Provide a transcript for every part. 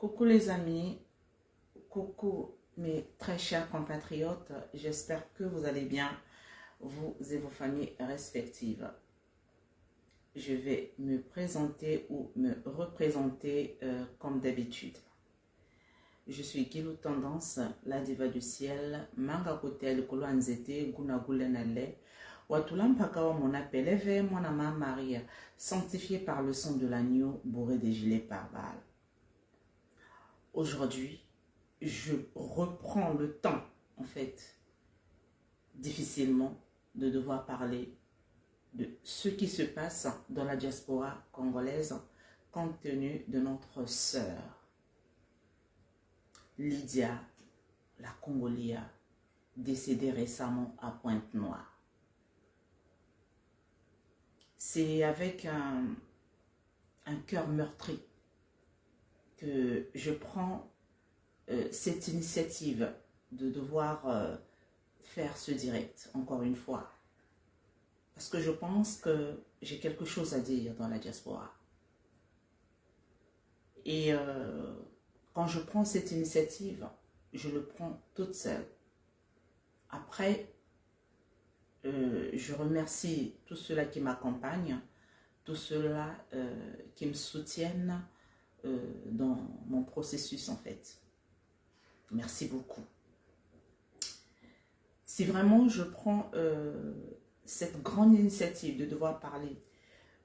Coucou les amis, coucou mes très chers compatriotes, j'espère que vous allez bien, vous et vos familles respectives. Je vais me présenter ou me représenter comme d'habitude. Je suis Guilou Tendance, la diva du ciel, manga kote likolo nzete guna gulenale, watulampa wa mon appel éveille mon ama Maria, sanctifié par le sang de l'agneau, bourré des gilets pare-balles. Aujourd'hui, je reprends le temps, en fait, difficilement, de devoir parler de ce qui se passe dans la diaspora congolaise, compte tenu de notre sœur, Lydia, la Congolia, décédée récemment à Pointe-Noire. C'est avec un cœur meurtri que je prends cette initiative de devoir faire ce direct, encore une fois. Parce que je pense que j'ai quelque chose à dire dans la diaspora. Et quand je prends cette initiative, je le prends toute seule. Après, je remercie tous ceux-là qui m'accompagnent, tous ceux-là qui me soutiennent dans mon processus en fait. Merci beaucoup. Si vraiment je prends cette grande initiative de devoir parler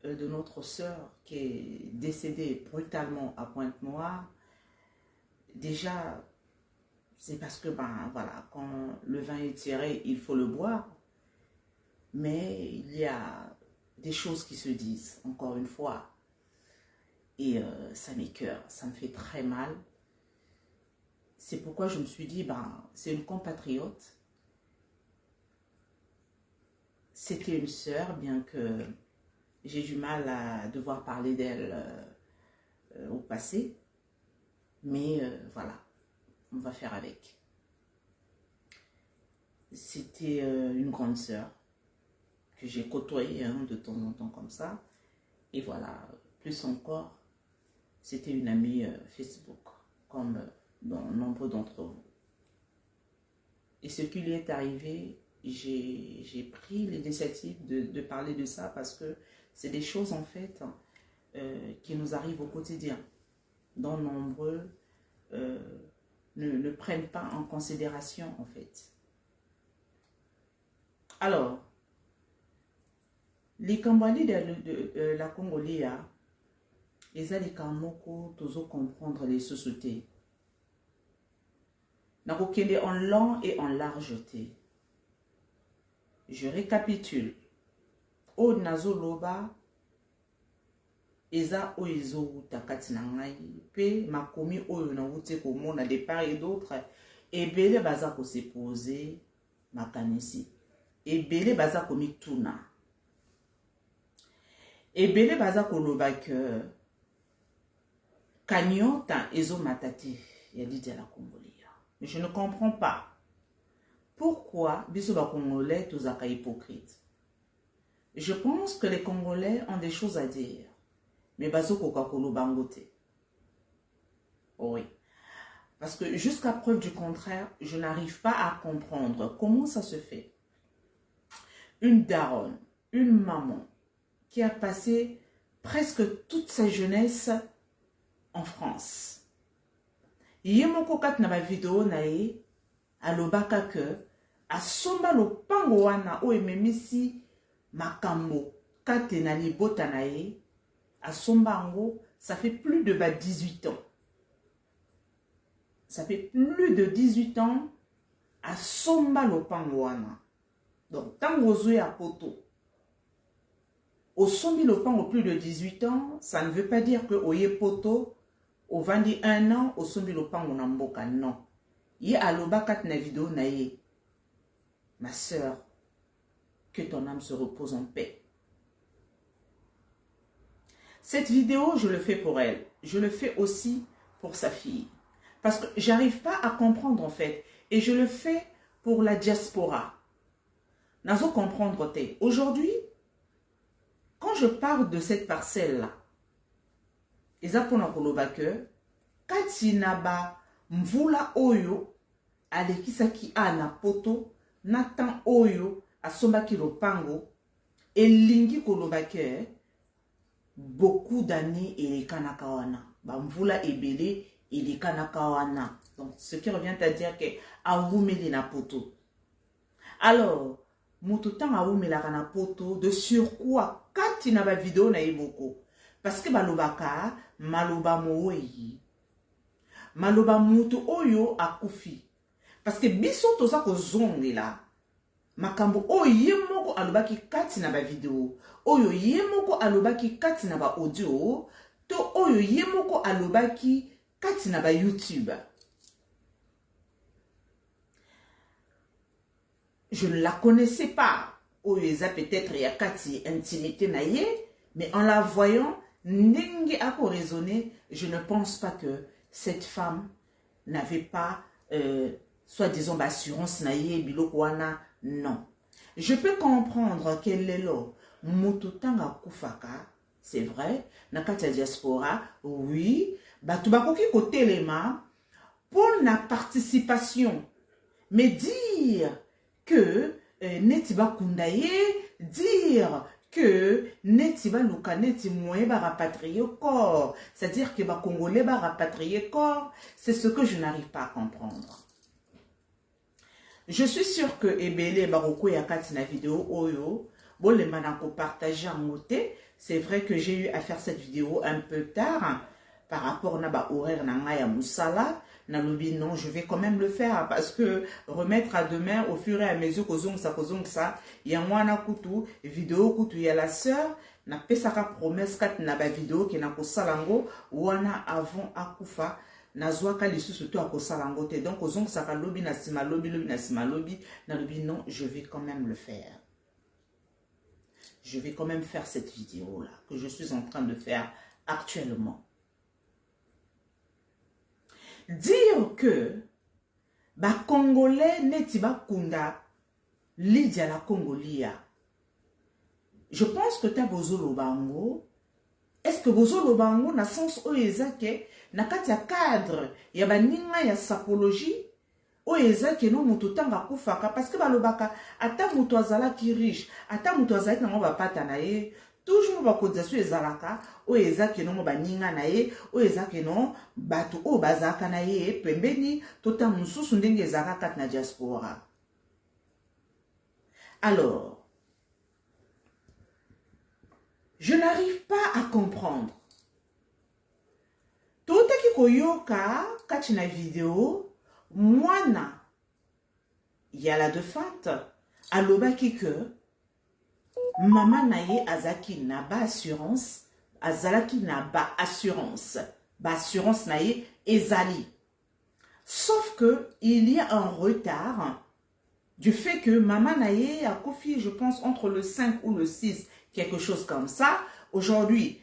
de notre sœur qui est décédée brutalement à Pointe-Noire, déjà c'est parce que ben voilà, quand le vin est tiré, il faut le boire. Mais il y a des choses qui se disent, encore une fois. Et ça m'écoeure, ça me fait très mal. C'est pourquoi je me suis dit, ben, c'est une compatriote. C'était une sœur, bien que j'ai du mal à devoir parler d'elle au passé. Mais voilà, on va faire avec. C'était une grande sœur que j'ai côtoyée de temps en temps comme ça. Et voilà, plus encore, c'était une amie Facebook, comme dans nombre d'entre vous. Et ce qui lui est arrivé, j'ai pris l'initiative de parler de ça parce que c'est des choses en fait qui nous arrivent au quotidien, dont nombreux ne prennent pas en considération en fait. Alors, les Cambodgiens de la Congolia, les Alikamoko, toujours comprendre les sociétés. Nakokende en long et en largeté. Je récapitule. O Nazoloba, Eza Oizo Takati Nangai, Pe Makomi Oyo na Wute Komona de part et d'autre, et Bele Bazako s'est posé, Makanisi. Et Bele Bazako Mituna. Et Bele Bazako Lobak, Kanyon tan Ezo Matati, il a dit à la Congolia. Mais je ne comprends pas. Pourquoi Bisoba Congolais tous à hypocrite? Je pense que les Congolais ont des choses à dire. Mais Bazo Coca-Cola Bangote. Oui. Parce que jusqu'à preuve du contraire, je n'arrive pas à comprendre comment ça se fait. Une daronne, une maman, qui a passé presque toute sa jeunesse en France. Yemoko kat na ba vidéo nae alobaka que asomba lopango wana o ememisi makambo kate na libota nae asomba ango, ça fait plus de 18 ans. Ça fait plus de 18 ans asomba lopango wana. Donc tango zoe a poto. Au sombi lopango plus de 18 ans, ça ne veut pas dire que oye poto au 21 ans, au sombi lopango na mboka, non. Ye aloba kat na vidéo na ye. Ma sœur, que ton âme se repose en paix. Cette vidéo, je le fais pour elle. Je le fais aussi pour sa fille. Parce que j'arrive pas à comprendre en fait. Et je le fais pour la diaspora. Nazo comprendre te. Aujourd'hui, quand je parle de cette parcelle-là, Eza pona koloba que kati na ba mvula oyo alekisaki ana poto na tan oyo asombaki lopango elingi koloba ke beaucoup d'années elekanaka wana ba mvula ebele elekanaka wana. Donc ce qui revient à dire que awumeli na poto. Alors moto tan awumelaka na poto de surcroît kati na ba vidéo na yeboko parce que balobaka maloba moyi maloba mutu oyo akufi parce que biso toza kozongela makambo oyo ye moko alobaki kati na ba vidéo oyo ye moko alobaki kati na ba audio to oyo ye moko alobaki kati na ba YouTube. Je ne la connaissais pas oyo eza peut-être ya kati intimité na ye, mais en la voyant ndenge ako raisonner, je ne pense pas que cette femme n'avait pas soit disons assurance na ye biloko wana. Non, je peux comprendre qu'elle est là mototanga kufaka, c'est vrai na kati ya diaspora, oui batu bakoki kotelema pour la participation, mais dire que netiba kundaye, dire que netiba luka neti moyen ba rapatrier corps, c'est-à-dire que ba congolais ba rapatrier corps, c'est ce que je n'arrive pas à comprendre. Je suis sûr que ebele baroko ya kati na vidéo oyo bon les manako partager en moté. C'est vrai que j'ai eu à faire cette vidéo un peu tard par rapport na ba horaire na nga ya musala. Non, je vais quand même le faire parce que remettre à demain au fur et à mesure que ça, il y a moi na kutu vidéo kutu ya la sœur na pesaka promesse kat na ba vidéo qui na ko salango wana avant akufa na zwaka lisu surtout à ko salango te donc ozong saka lobi na sima lobi na lobi non, je vais quand même le faire. Je vais quand même faire cette vidéo là que je suis en train de faire actuellement. Dire que ba Congolais neti ba kunda Lydia la Congolia. Je pense que ta bozo lobango. Est-ce que bozo lobango na sens oezake na kati ya cadre ya baninga ya sapologie oezake no mutu tanga kufaka parce que balobaka ata mutu azalaki riche ata mutu azalaki na ba pata na ye toujours ba cotisation ezalaka o ezaki no baninga na ye o ezaki no batu o bazaka na ye pembeni tota mususu ndenge ezaka kat na diaspora. Alors je n'arrive pas à comprendre totaki koyoka kati na vidéo mwana ya la defante alobaki que maman naye azaki na ba assurance, azalaki na ba assurance naye ezali. Sauf que il y a un retard du fait que maman naye a confié, je pense, entre le 5 ou le 6, quelque chose comme ça. Aujourd'hui,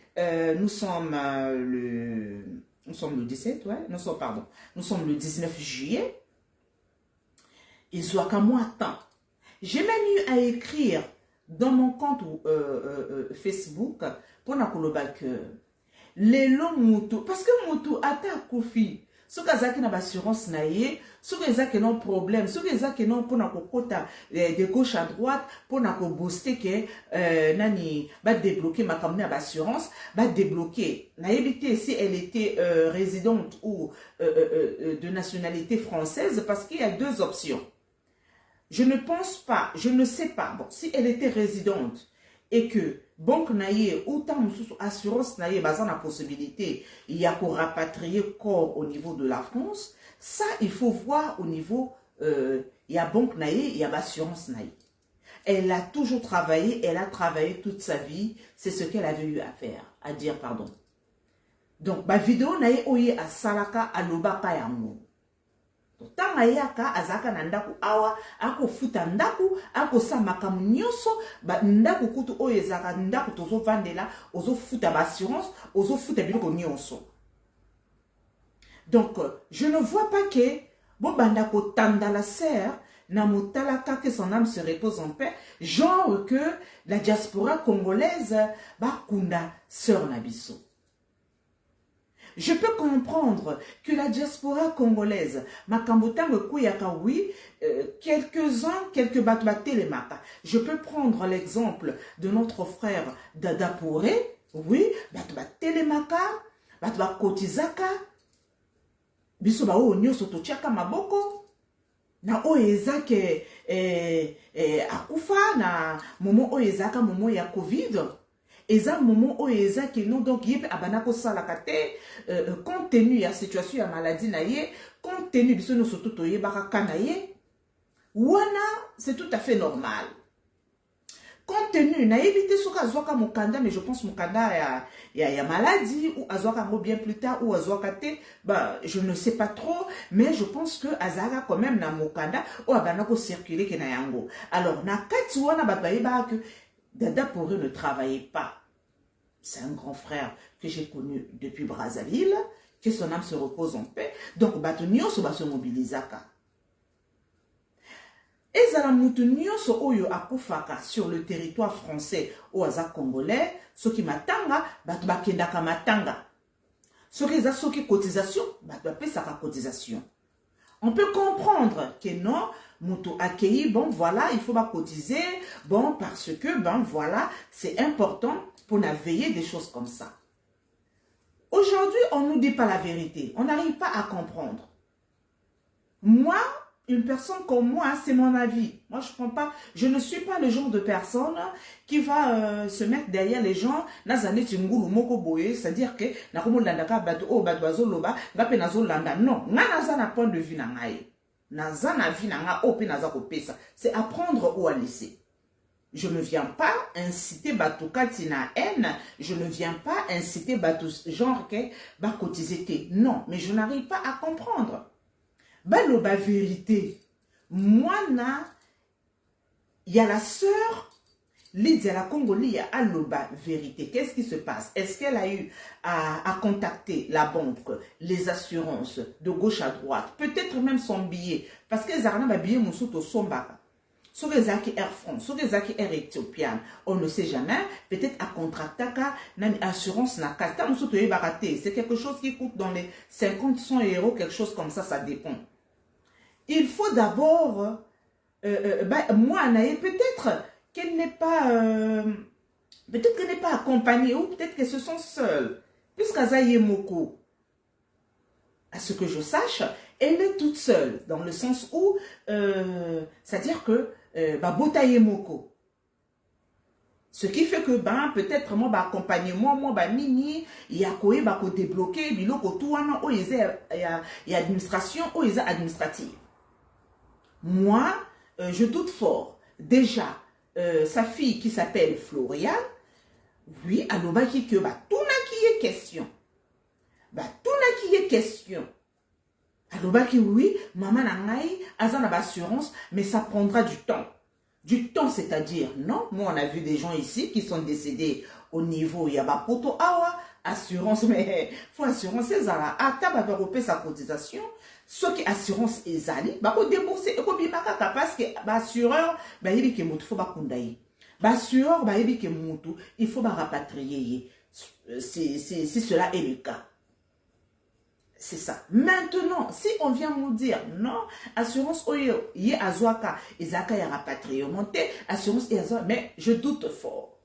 nous sommes le 17, ouais, nous sommes le 19 juillet. Ils ont qu'à moi temps. J'ai même eu à écrire dans mon compte Facebook pour nakoloba que les longs motos parce que moto ata kofi ce kazaki na assurance na ye ce kazaki non problème ce kazaki non pour nakokota de gauche à droite pour nako booster que nani ba débloquer ma kamna assurance ba débloquer na yebité si elle était résidente ou de nationalité française parce qu'il y a deux options. Je ne pense pas, je ne sais pas, bon, si elle était résidente et que banque naïe ou tant assurance naïe basant la possibilité, il y a pour rapatrier corps au niveau de la France, ça il faut voir au niveau, il y a banque naïe, il y a assurance naïe. Elle a toujours travaillé, elle a travaillé toute sa vie, c'est ce qu'elle avait eu à faire, à dire pardon. Donc, ma vidéo naïe oye à Salaka à Lobaka Yango. Tanga yaka azaka na ndaku awa ako futa ndaku ako samaka mnyoso ba ndaku kutu oyo ezaka ndaku tozo vandela ozo futa ba assurance ozo futa biloko nyonso. Donc je ne vois pas que bo banda ko tanda la sœur na motalaka que son âme se repose en paix, genre que la diaspora congolaise ba kunda sœur na biso. Je peux comprendre que la diaspora congolaise, Makambotang Kouyaka, oui, quelques-uns, quelques battelemaka. Je peux prendre l'exemple de notre frère Dada Pouré, oui, battelemaka, kotizaka, biso ba o nyoso totiaka maboko, na o ezake akufa na momo o ezaka momo ya Covid. Eza moment où eza que non donc yebe abanako salaka te compte tenu ya situation ya maladie na ye, compte tenu biso no surtout to yebaka kana ye, wana c'est tout à fait normal. Compte tenu na yebite soka azwaka mukanda, mais je pense mukanda ya maladie ou azwaka ngo bien plus tard ou azwaka te, bah je ne sais pas trop, mais je pense que azaka quand même na mukanda ou abanako circuler ke na yango. Alors na kati wana babayeba que Dada Pouré ne travaillait pas. C'est un grand frère que j'ai connu depuis Brazzaville, que son âme se repose en paix. Donc, Batunio se mobilisaka. Et Zalamutunio so oyo akufaka sur le territoire français ou aza congolais, ce qui matanga, batubakendaka matanga. Ce qui est soki cotisation, batubapesaka cotisation. On peut comprendre que non, Moutou accueilli, bon voilà, il faut pas cotiser, bon parce que, ben voilà, c'est important pour veiller des choses comme ça. Aujourd'hui, on ne nous dit pas la vérité, on n'arrive pas à comprendre. Moi, une personne comme moi, c'est mon avis. Moi, je ne suis pas le genre de personne qui va se mettre derrière les gens. C'est-à-dire que non, point de vue c'est apprendre ou à laisser. Je ne viens pas inciter Batouka Tina haine, je ne viens pas inciter Batou genre que ba cotiser. Non, mais je n'arrive pas à comprendre. Baloba vérité. Moi, il y a la sœur Lydia la Congolie à Loba vérité. Qu'est-ce qui se passe? Est-ce qu'elle a eu à contacter la banque, les assurances de gauche à droite, peut-être même son billet, parce que Zarana ba billet musuto sombaka. Sur les Air France, sur les Air Éthiopienne, on ne sait jamais, peut-être à contracter une assurance na kata musuto e baraté. C'est quelque chose qui coûte dans les 50-100 euros, quelque chose comme ça dépend. Il faut d'abord, moi, peut-être qu'elle n'est pas, accompagnée ou peut-être qu'elles se sont seules. Puisqu'Azaye Moko, à ce que je sache, elle est toute seule, dans le sens où, c'est-à-dire que, Botaye Moko. Ce qui fait que, peut-être, moi, accompagner moi, mini, il y a quoi, débloquer, biloko, tout, il y a administration, ou il y a administrative. Moi, je doute fort. Déjà, sa fille qui s'appelle Floria, oui, aloba qui que, tout n'a qui est question. Tout n'a qui est question. Aloba qui, oui, maman nangai, azan assurance, mais ça prendra du temps. Du temps, c'est-à-dire, non, moi, on a vu des gens ici qui sont décédés au niveau, il y a poto awa, assurance, mais faut assurance, c'est ça, ata, sa cotisation. Ceux qui assurance ezali, bako débourser eko bimaka parce que assureur ba yebi ke mutu faut ba kundayi. Assureur ba yebi ke mutu, il faut ba rapatrier si cela est le cas. C'est ça. Maintenant, si on vient nous dire non, assurance oyo ye azwaka ezaka ya rapatriement, assurance ezaka, mais je doute fort.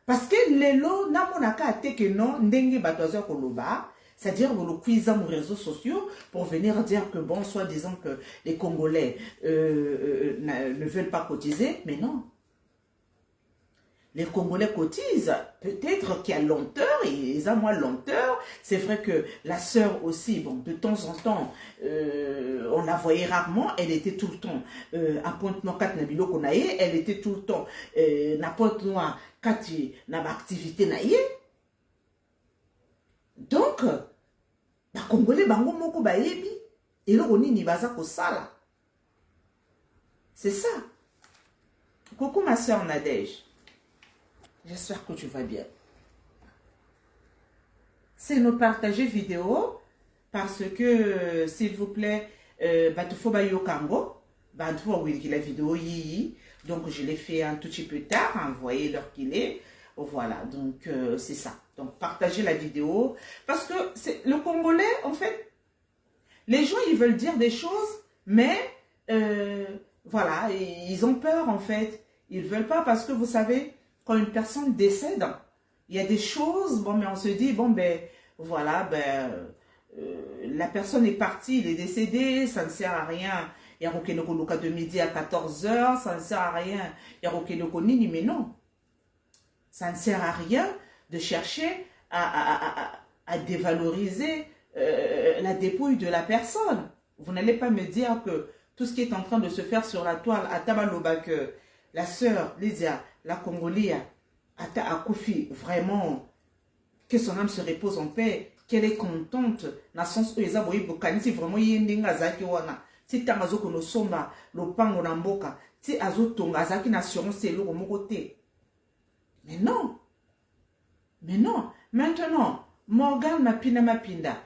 Parce que lelo na monaka ate que non ndenge batozo koloba. C'est-à-dire, vous le cuisez sur les réseaux sociaux pour venir dire que, bon, soi-disant que les Congolais ne veulent pas cotiser, mais non. Les Congolais cotisent, peut-être qu'il y a lenteur, et ils ont moins lenteur. C'est vrai que la sœur aussi, bon, de temps en temps, on la voyait rarement, elle était tout le temps à Pointe-Noire, elle était tout le temps à Pointe-Noire, dans l'activité naïe. Donc, les Congolais bango moko bayebi et le ni baza ko sala. C'est ça. Coucou ma soeur Nadège. J'espère que tu vas bien. C'est nous partager vidéo parce que s'il vous plaît, batufo bayo kango, batufo oui la vidéo yi. Donc je l'ai fait un tout petit peu tard, vous voyez l'heure qu'il est. Voilà, donc c'est ça. Donc partagez la vidéo. Parce que le Congolais, en fait, les gens, ils veulent dire des choses, mais voilà, ils ont peur en fait. Ils ne veulent pas parce que vous savez, quand une personne décède, il y a des choses, bon, mais on se dit, bon, ben, voilà, ben, la personne est partie, il est décédé, ça ne sert à rien. Il y a Rokenoko Luka de midi à 14 h, ça ne sert à rien. Il y a Rokenoko Nini, mais non. Ça ne sert à rien de chercher à dévaloriser la dépouille de la personne. Vous n'allez pas me dire que tout ce qui est en train de se faire sur la toile à Tabaloba, que la sœur Lydia, la Congolia, à Kofi, vraiment, que son âme se repose en paix, qu'elle est contente, dans le sens où les aboyés bokani, si vraiment il y a une dingue azaki wana, si tamazo kono somba, lopango na mboka, si azo tonga azaki na assurance c'est l'eau au côté. Mais non. Mais non. Maintenant, Morgan Mapinda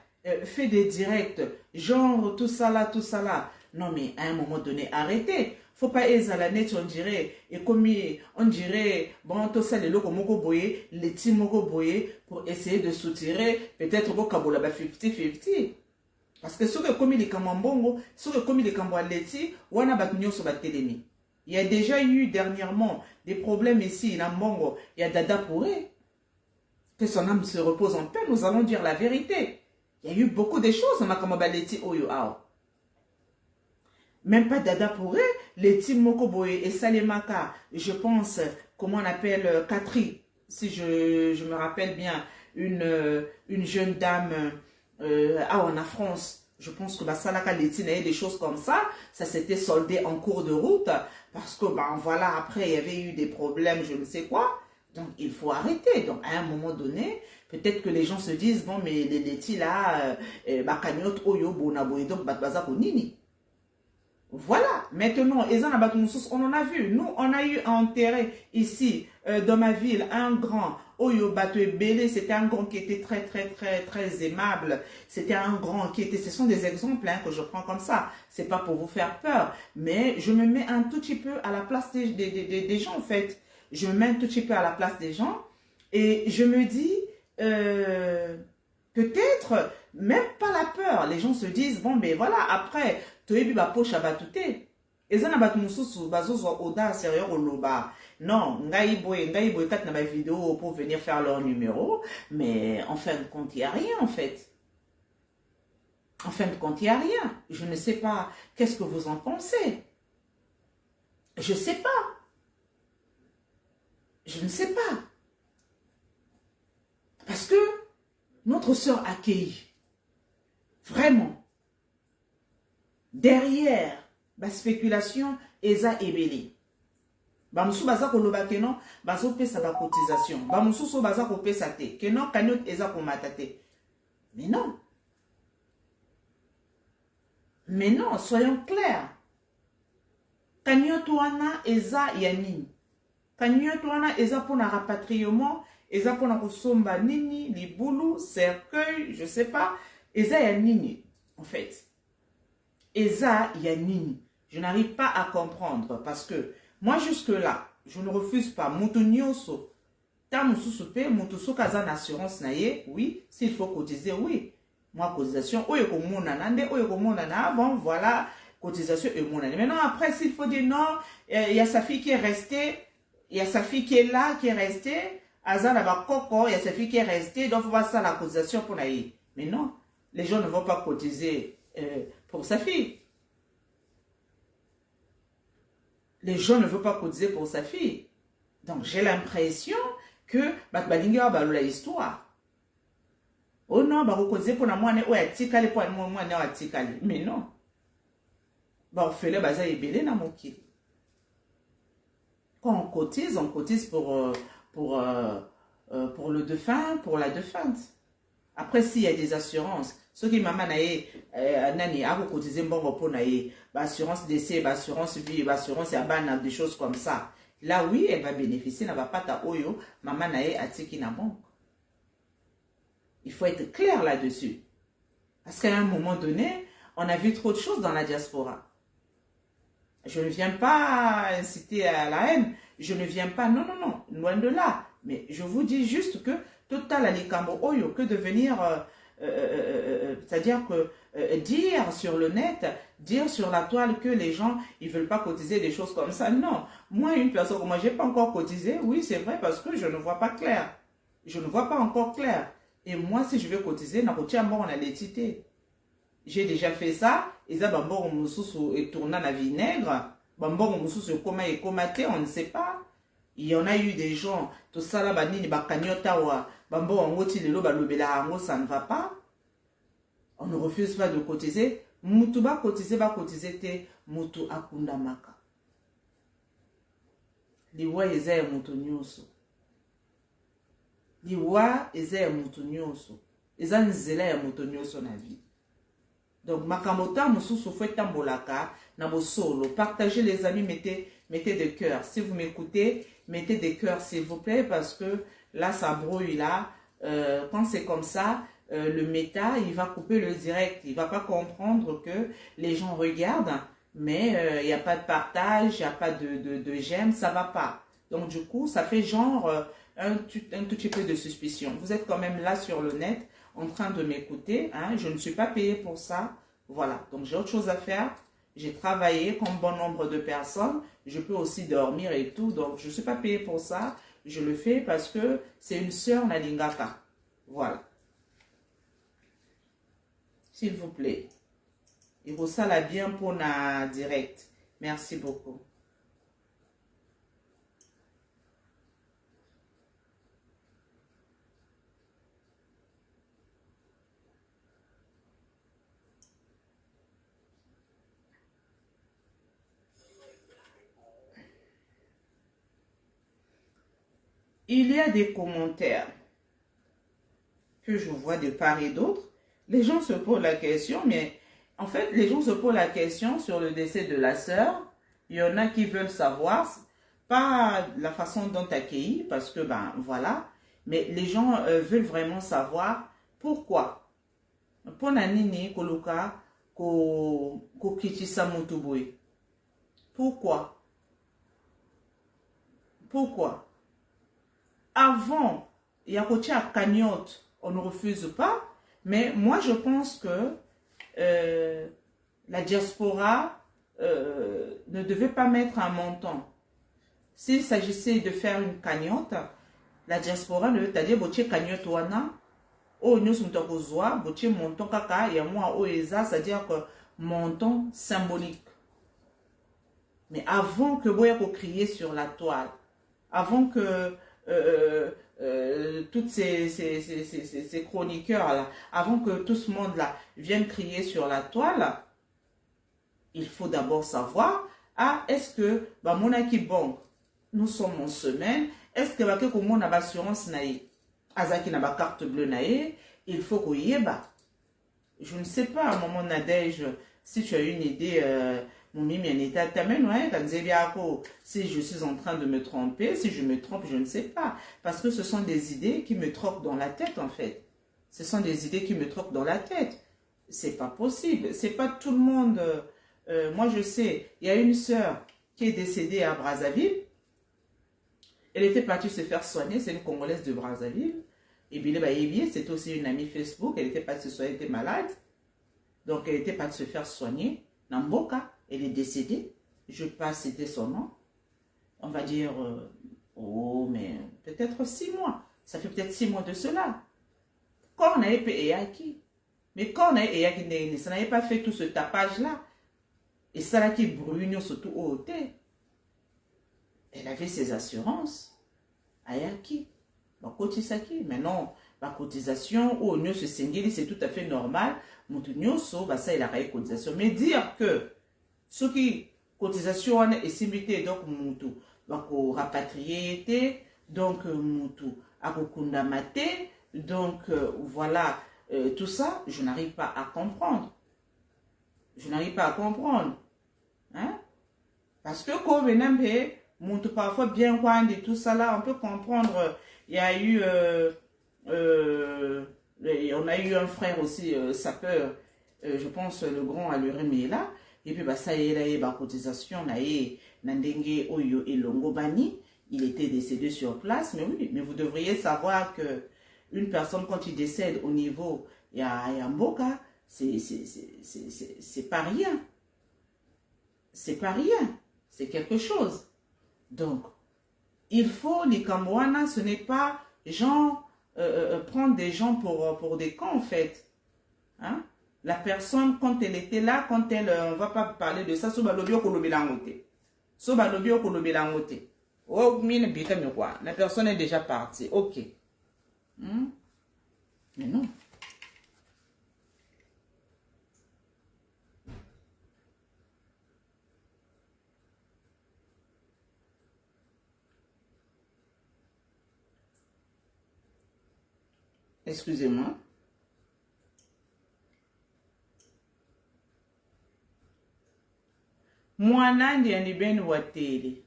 fait des directs, genre tout ça là. Non, mais à un moment donné, arrêtez. Faut pas être à la net, on dirait, et comme on dirait, bon, tout ça, les locaux moko boye, les petits moko boye, pour essayer de soutirer, peut-être au Kabola 50-50. Parce que ce que comme il est comme bongo, ce que comme il est comme leti, wana batnyo sur la télé. Il y a déjà eu dernièrement des problèmes ici, en Mbongo, il y a Dada Pouré. Que son âme se repose en paix, nous allons dire la vérité. Il y a eu beaucoup de choses, Makamobaleti Oyo Ao. Même pas Dada Pouré, les Tim Mokoboye et Salemaka, je pense, comment on appelle, Catri, si je me rappelle bien, une jeune dame en France. Je pense que Salaka Letine et des choses comme ça s'était soldé en cours de route parce que, ben voilà, après il y avait eu des problèmes, je ne sais quoi. Donc il faut arrêter. Donc à un moment donné, peut-être que les gens se disent, bon, mais les Leti là, Bakanyot Oyo Bonaboy, donc Batbaza Nini. Voilà, maintenant, on en a vu. Nous, on a eu à enterrer ici, dans ma ville, un grand, Oyo Bato Ebele, c'était un grand qui était très aimable. C'était un grand qui était, ce sont des exemples que je prends comme ça. C'est pas pour vous faire peur, mais je me mets un tout petit peu à la place des gens, en fait. Je me mets un tout petit peu à la place des gens et je me dis, peut-être, même pas la peur. Les gens se disent, bon, ben voilà, après, toyebi ba poche abatute. Eza na batu mususu bazozo oda sérieux loba. Non, ngai boy kat na ba vidéo pour venir faire leur numéro, mais en fin de compte, il n'y a rien en fait. En fin de compte, il n'y a rien. Je ne sais pas qu'est-ce que vous en pensez. Je ne sais pas. Je ne sais pas. Parce que notre sœur Akei, vraiment, derrière la spéculation, Eza Ebele. Bamusu baza ko loba kenon, bazo pesa ba cotisation. Bamusu so baza ko pesa te. Kenon kanyot Eza ko matate. Mais non. Mais non, soyons clairs. Kanyot wana Eza yanini. Kanyot wana Eza pour un rapatriement, Eza pour un kosomba nini, libulu, cercueil, je sais pas. Eza yanini, en fait. Eza yanini. Je n'arrive pas à comprendre parce que moi jusque-là, je ne refuse pas. Moutounioso, tamususupe, moutousou kazan assurance naye, oui. S'il faut cotiser, oui. Moi, cotisation, oyo monanande, oyo monana, bon, voilà, cotisation et monanande. Maintenant, après, s'il faut dire non, il y a sa fille qui est restée, il y a sa fille qui est là, qui est restée, Azana Bakoko, il y a sa fille qui est restée, donc il faut voir ça la cotisation pour naye. Mais non, les gens ne vont pas cotiser pour sa fille. Les gens ne veulent pas cotiser pour sa fille. Donc, j'ai l'impression que Batbalinga va la histoire. Oh non, bah, cotiser pour la moine, ou atikale pour la moine, atikale. Mais non. Bah, on fait le bazar et belé na moki. Quand on cotise pour le défunt, pour la défunte. Après, s'il y a des assurances, ceux qui maman nani a cotisé mbongo pour naïe, assurance décès, assurance vie, assurance yabana, des choses comme ça. Là, oui, elle va bénéficier, n'a pas ta oyo, maman naïe a tiki na banque. Il faut être clair là-dessus. Parce qu'à un moment donné, on a vu trop de choses dans la diaspora. Je ne viens pas inciter à la haine. Je ne viens pas, non, loin de là. Mais je vous dis juste que total alikambo oyo, que de venir, c'est-à-dire que dire sur le net, dire sur la toile que les gens, ils veulent pas cotiser des choses comme ça. Non, moi, une personne comme moi, j'ai pas encore cotisé. Oui, c'est vrai, parce que je ne vois pas clair. Je ne vois pas encore clair. Et moi, si je veux cotiser, on a l'étité. J'ai déjà fait ça. Et ça, bambon, on est tourné à la vinaigre. Bambon, on on ne sait pas. Il y en a eu des gens, tout ça là, ça ne va pas. On ne refuse pas de cotiser. Mutu ba cotiser te, mutu akunda maka. Liwa eza ya mutu nyonso. Liwa eza ya mutu nyonso. Eza nzela ya mutu nyonso na vie. Donc, makamota mususu fwe tambolaka na bosolo. Partagez les amis, mettez des cœurs. Si vous m'écoutez, mettez des cœurs s'il vous plaît parce que là, ça brouille là. Quand c'est comme ça, le méta, il va couper le direct. Il ne va pas comprendre que les gens regardent, mais il n'y a pas de partage, il n'y a pas de j'aime, ça ne va pas. Donc, du coup, ça fait genre un tout petit peu de suspicion. Vous êtes quand même là sur le net en train de m'écouter. Hein? Je ne suis pas payée pour ça. Voilà. Donc, j'ai autre chose à faire. J'ai travaillé comme bon nombre de personnes. Je peux aussi dormir et tout. Donc, je ne suis pas payée pour ça. Je le fais parce que c'est une sœur Nalingaka. Voilà. S'il vous plaît. Et vous ça la bien pour na direct. Merci beaucoup. Il y a des commentaires que je vois de part et d'autre. Les gens se posent la question, mais en fait, les gens se posent la question sur le décès de la sœur. Il y en a qui veulent savoir, pas la façon dont accueilli, parce que, ben voilà, mais les gens veulent vraiment savoir pourquoi. Pour Nini Koluka, ko Kichisa Mutuboy. Pourquoi? Pourquoi? Avant, il y a côté à cagnotte, on ne refuse pas, mais moi je pense que la diaspora ne devait pas mettre un montant. S'il s'agissait de faire une cagnotte, la diaspora ne veut pas dire botier cagnotte wana, oh nous sommes tokozwa, botier montant kaka, et moi oh eza, c'est-à-dire que montant symbolique. Mais avant que vous ayez crier sur la toile, avant que toutes ces chroniqueurs-là, avant que tout ce monde-là vienne crier sur la toile, il faut d'abord savoir, ah, est-ce que, bah, mon aki bon, nous sommes en semaine, est-ce que, bah, que mon assurance naïe, azaki na ba carte bleue naïe, il faut qu'on y ait, bah. Je ne sais pas, à un moment, Nadège, si tu as une idée, si je suis en train de me tromper, si je me trompe, je ne sais pas. Parce que ce sont des idées qui me trottent dans la tête, en fait. Ce sont des idées qui me trottent dans la tête. C'est pas possible. C'est pas tout le monde. Moi, je sais, il y a une sœur qui est décédée à Brazzaville. Elle était partie se faire soigner. C'est une Congolaise de Brazzaville. Et bien, c'était aussi une amie Facebook. Elle était partie se soigner, elle était malade. Donc, elle était partie se faire soigner. Namboka, elle est décédée. Je ne vais pas citer son nom. On va dire, oh, mais peut-être 6 mois. Ça fait peut-être 6 mois de cela. Quand on a eu Eyaki, mais quand on a eu Eyaki, ça n'avait pas fait tout ce tapage-là. Et ça là qui brûle surtout au hôtel. Elle avait ses assurances. Ayaki. Bah, cotisaki. Maintenant, la cotisation, ou nous se singeli, c'est tout à fait normal. Moutounioso, bah, ça, il a une cotisation. Mais dire que ce qui cotisation est simité, donc moutou, bah, ko rapatrié, donc moutou, à kundamate, donc voilà, tout ça, je n'arrive pas à comprendre. Je n'arrive pas à comprendre. Hein? Parce que comme moutou parfois bien quoi et tout ça là, on peut comprendre. Il y a eu on a eu un frère aussi, sapeur, je pense le grand Aluremi est là, et puis bah, ça y est, là, bah, cotisation, là, et Nandenge Oyo et Longo Bani, il était décédé sur place, mais oui, mais vous devriez savoir que une personne, quand il décède au niveau Yamboka, c'est pas rien. C'est pas rien. C'est quelque chose. Donc, il faut, les Kamwana, ce n'est pas genre prendre des gens pour des cons, en fait. Hein? La personne, quand elle était là, quand elle, on ne va pas parler de ça, la personne est déjà partie. Ok. Hmm? Mais non. Excusez-moi. Mwana ndi ben watele.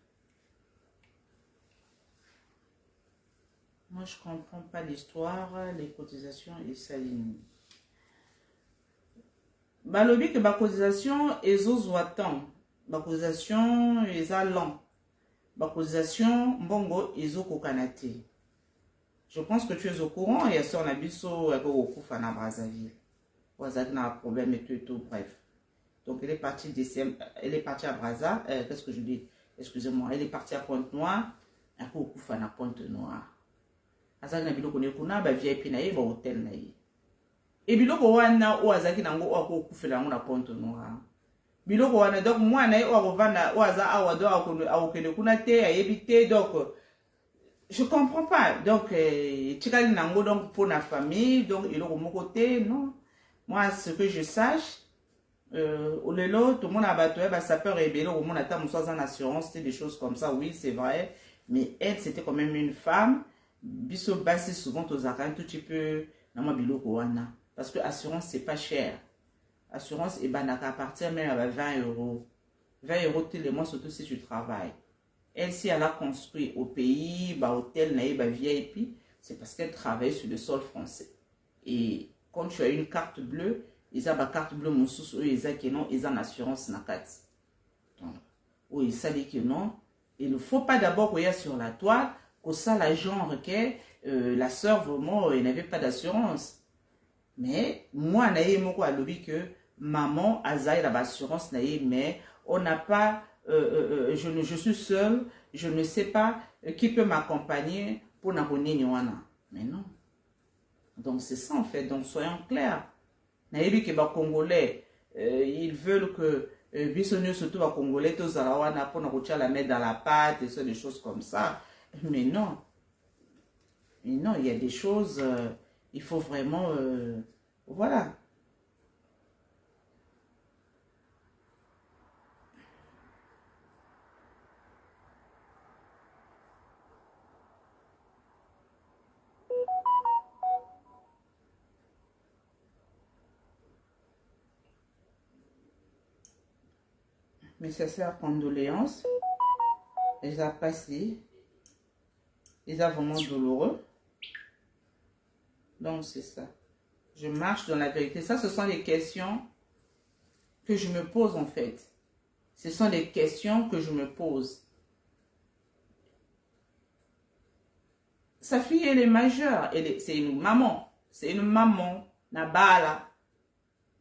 Moi, je comprends pas l'histoire, les cotisations et saline. Balobi que ba cotisation ezozwatan, ba cotisation ezalan, ba cotisation mbongo ezokokanate. Je pense que tu es au courant, et sur la biso au Koufana Brazzaville. Wazak n'a un problème et tout, bref. Donc elle est partie elle est partie à Brazza, qu'est-ce que je dis? Excusez-moi, elle est partie à Pointe-Noire, à Koufana Pointe-Noire. Azak na biloko nekuna ba VIP na ye ba hôtel na ye. Et biloko wana o azaki nango o ko kufela ngo na Pointe-Noire. Biloko wana donc moi na ye o rovanda o aza awado akokende kuna te ayebite donc je comprends pas. Donc tikali nango donc pour la famille donc il est mon côté non. Moi ce que je sache au lelo tout le monde a battu ba sapeur et bello au monde a tant en assurance des choses comme ça oui c'est vrai mais elle c'était quand même une femme biso basi souvent aux arènes tout petit peu na ma biloko wana parce que assurance c'est pas cher. Assurance et banaka à partir même à 20 euros. 20 euros tous les mois surtout si tu travailles. Elle si elle a construit au pays bah hôtel naïe bah VIP c'est parce qu'elle travaille sur le sol français. Et quand tu as une carte bleue ils ont ma carte bleue mon sous eux ils ont que non ils ont assurance na carte. Donc oui ils savent que non il ne faut pas d'abord qu'il y a sur la toile que ça la genre que la sœur vraiment elle n'avait pas d'assurance. Mais moi naïe moko a lobby que maman azaï la assurance naïe mais on n'a pas je suis seule je ne sais pas qui peut m'accompagner pour n'abonner wana. Mais non. Donc c'est ça en fait. Donc soyons clairs. Naïbi que les Congolais ils veulent que bisonio surtout les Congolais tous arawana pour nous la mettre dans la pâte et ça des choses comme ça. Mais non. Mais non, il y a des choses il faut vraiment voilà. Mais ça sert condoléances. Les a passé. Les a vraiment douloureux. Donc c'est ça. Je marche dans la vérité. Ça, ce sont les questions que je me pose en fait. Ce sont des questions que je me pose. Sa fille, elle est majeure. C'est une maman. C'est une maman. Nabala.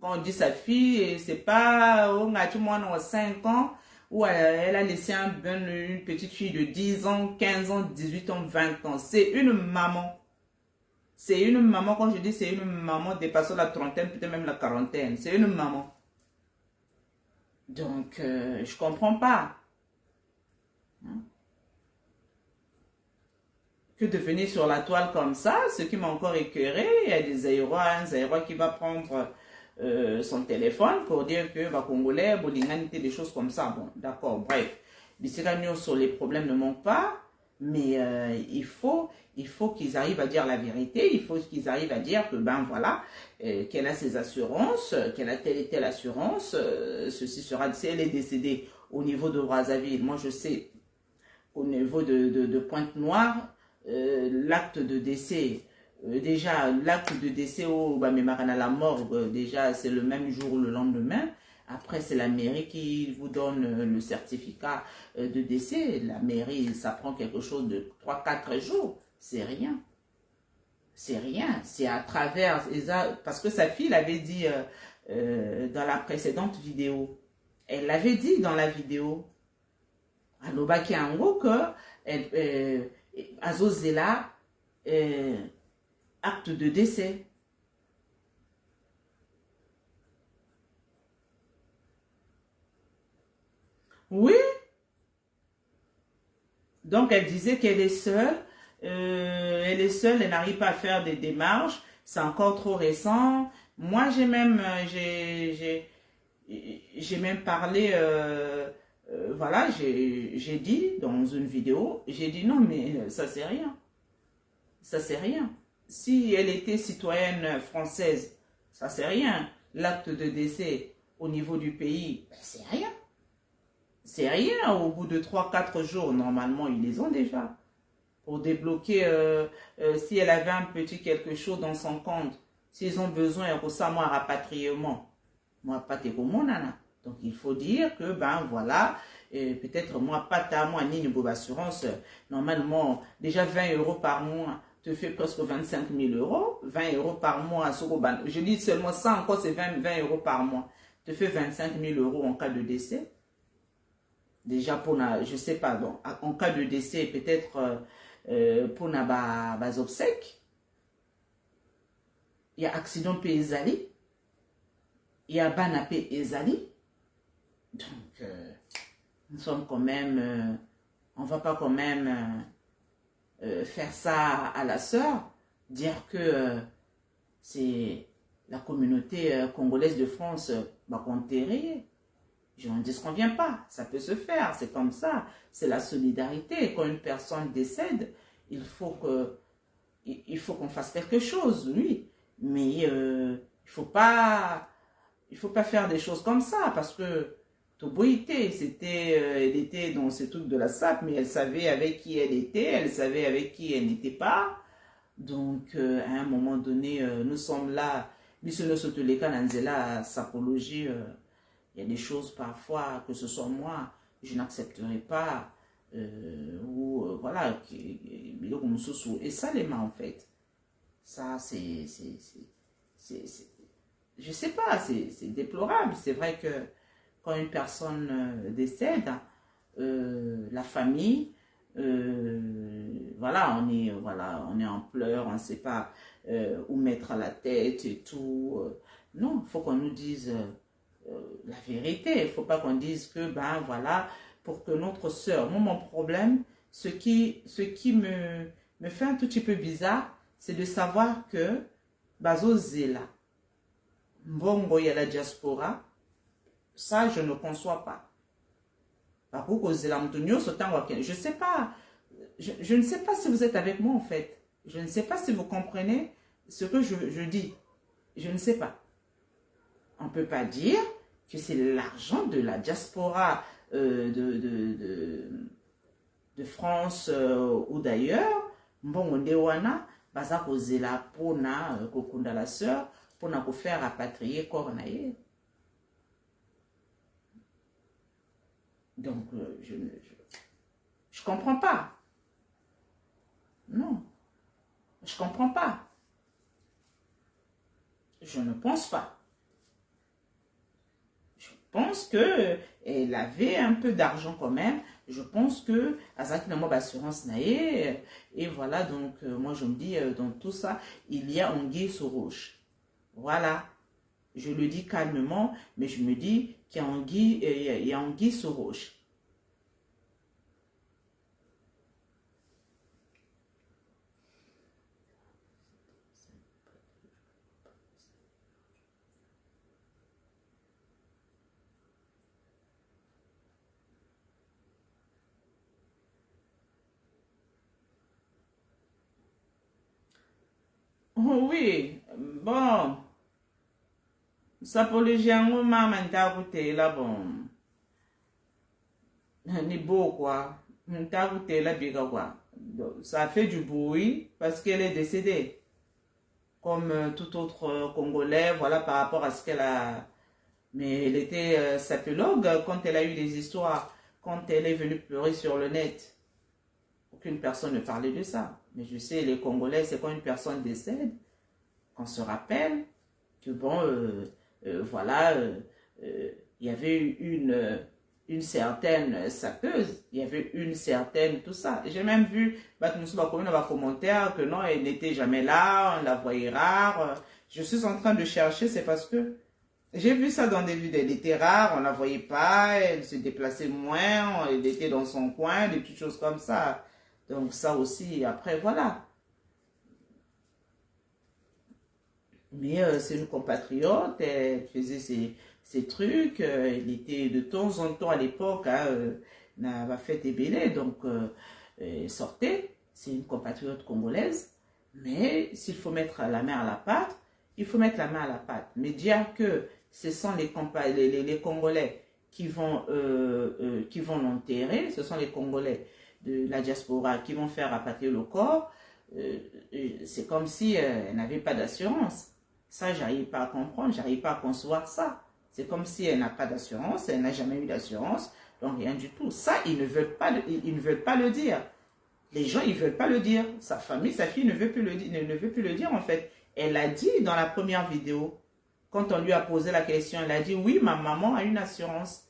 Quand on dit sa fille, c'est pas on a tout le monde 5 ans ou elle a laissé une petite fille de 10 ans, 15 ans, 18 ans, 20 ans. C'est une maman. C'est une maman, quand je dis c'est une maman dépassant la trentaine, peut-être même la quarantaine. C'est une maman. Donc, je comprends pas. Hein? Que de venir sur la toile comme ça, ce qui m'a encore écœuré, il y a des un Zaïrois qui va prendre son téléphone pour dire que bah, Congolais, Bolinganité, des choses comme ça. Bon, d'accord, bref. Sur les problèmes ne manquent pas, mais il faut qu'ils arrivent à dire la vérité, il faut qu'ils arrivent à dire que ben voilà, qu'elle a ses assurances, qu'elle a telle et telle assurance, ceci sera, si elle est décédée au niveau de Brazzaville, moi je sais qu'au niveau de Pointe-Noire, l'acte de décès, déjà l'acte de décès au Bamémarana la morgue, déjà c'est le même jour ou le lendemain. Après, c'est la mairie qui vous donne le certificat de décès. La mairie, ça prend quelque chose de 3 4 jours. C'est rien. C'est rien. C'est à travers... Parce que sa fille l'avait dit dans la précédente vidéo. Elle l'avait dit dans la vidéo. Alobaki Ango que Azozela acte de décès. Oui. Donc elle disait qu'elle est seule. Elle n'arrive pas à faire des démarches. C'est encore trop récent. Moi, j'ai même parlé, voilà, j'ai dit dans une vidéo, j'ai dit non, mais ça c'est rien. Ça c'est rien. Si elle était citoyenne française, ça c'est rien. L'acte de décès au niveau du pays, ben, c'est rien. C'est rien. Au bout de 3 4 jours, normalement, ils les ont déjà. Pour débloquer, si elle avait un petit quelque chose dans son compte, s'ils ont besoin de ça, moi, rapatriement, moi, pas te nana. Donc, il faut dire que, ben voilà, peut-être moi, pas ta, moi, ni une assurance, normalement, déjà 20 euros par mois te fait presque 25 000 euros. 20 euros par mois, je dis seulement ça, encore, c'est 20 euros par mois. Te fait 25 000 euros en cas de décès. Déjà, pour, je sais pas, bon, en cas de décès, peut-être pour les obsèques, il y a accident paysanali, il y a banapé ezali. Donc, nous sommes quand même, on va pas quand même faire ça à la sœur, dire que c'est la communauté congolaise de France va enterrer. Je n'en disconviens pas, ça peut se faire, c'est comme ça, c'est la solidarité. Quand une personne décède, il faut qu'on fasse quelque chose, oui, mais il faut pas faire des choses comme ça, parce que Toboïté, elle était dans ce truc de la SAP, mais elle savait avec qui elle était, elle savait avec qui elle n'était pas. Donc, à un moment donné, nous sommes là, Bissono Sotoleka Nanzela, sapologie. Il y a des choses parfois, que ce soit moi, je n'accepterai pas, ou voilà, et ça les mains en fait. Ça, je sais pas, c'est déplorable. C'est vrai que quand une personne décède, la famille, voilà, on est en pleurs, on ne sait pas où mettre la tête et tout. Non, il faut qu'on nous dise la vérité. Il ne faut pas qu'on dise que, ben voilà, pour que notre soeur, moi, mon problème, ce qui me fait un tout petit peu bizarre, c'est de savoir que Bazo Zela, Mbongo y a la diaspora, ça, je ne conçois pas. Je sais pas, je ne sais pas si vous êtes avec moi en fait. Je ne sais pas si vous comprenez ce que je dis. Je ne sais pas. On ne peut pas dire que c'est l'argent de la diaspora de France ou d'ailleurs. Bon, on est wana, baza kozela pona kokunda la sœur, pona ko faire rapatrier corps naie. Donc, je comprends pas. Non, je comprends pas. Je ne pense pas. Je pense que elle avait un peu d'argent quand même. Je pense que Azaki n'a pas d'assurance naïe. Et voilà, donc moi je me dis, dans tout ça, il y a anguille sous roche. Voilà. Je le dis calmement, mais je me dis qu'il y a anguille sous roche. Oh oui, bon, ça pour les gens, maman t'a goûté là, bon, ni beau quoi, t'a goûté là, biga quoi. Ça fait du bruit parce qu'elle est décédée, comme tout autre Congolais, voilà, par rapport à ce qu'elle a Mais elle était sapologue quand elle a eu des histoires, quand elle est venue pleurer sur le net. Aucune personne ne parlait de ça. Mais je sais, les Congolais, c'est quand une personne décède, qu'on se rappelle que bon, voilà, il y avait une certaine sapeuse, il y avait une certaine tout ça. J'ai même vu, dans les commentaires que non, elle n'était jamais là, on la voyait rare. Je suis en train de chercher, c'est parce que j'ai vu ça dans des vidéos, elle était rare, on la voyait pas, elle se déplaçait moins, elle était dans son coin, des petites choses comme ça. Donc ça aussi, après voilà. Mais c'est une compatriote, elle faisait ses trucs, elle était de temps en temps à l'époque, hein, n'a fait ébélé, donc elle sortait, c'est une compatriote congolaise, mais s'il faut mettre la main à la pâte, il faut mettre la main à la pâte. Mais dire que ce sont les Congolais qui vont l'enterrer, ce sont les Congolais de la diaspora qui vont faire rapatrier le corps, c'est comme si elle n'avait pas d'assurance. Ça, j'arrive pas à comprendre, j'arrive pas à concevoir ça. C'est comme si elle n'a pas d'assurance, elle n'a jamais eu d'assurance, donc rien du tout. Ça, ils ne veulent pas le dire. Les gens, ils ne veulent pas le dire. Sa famille, sa fille ne veut plus le dire, ne veut plus le dire en fait. Elle a dit dans la première vidéo, quand on lui a posé la question, elle a dit oui, ma maman a une assurance.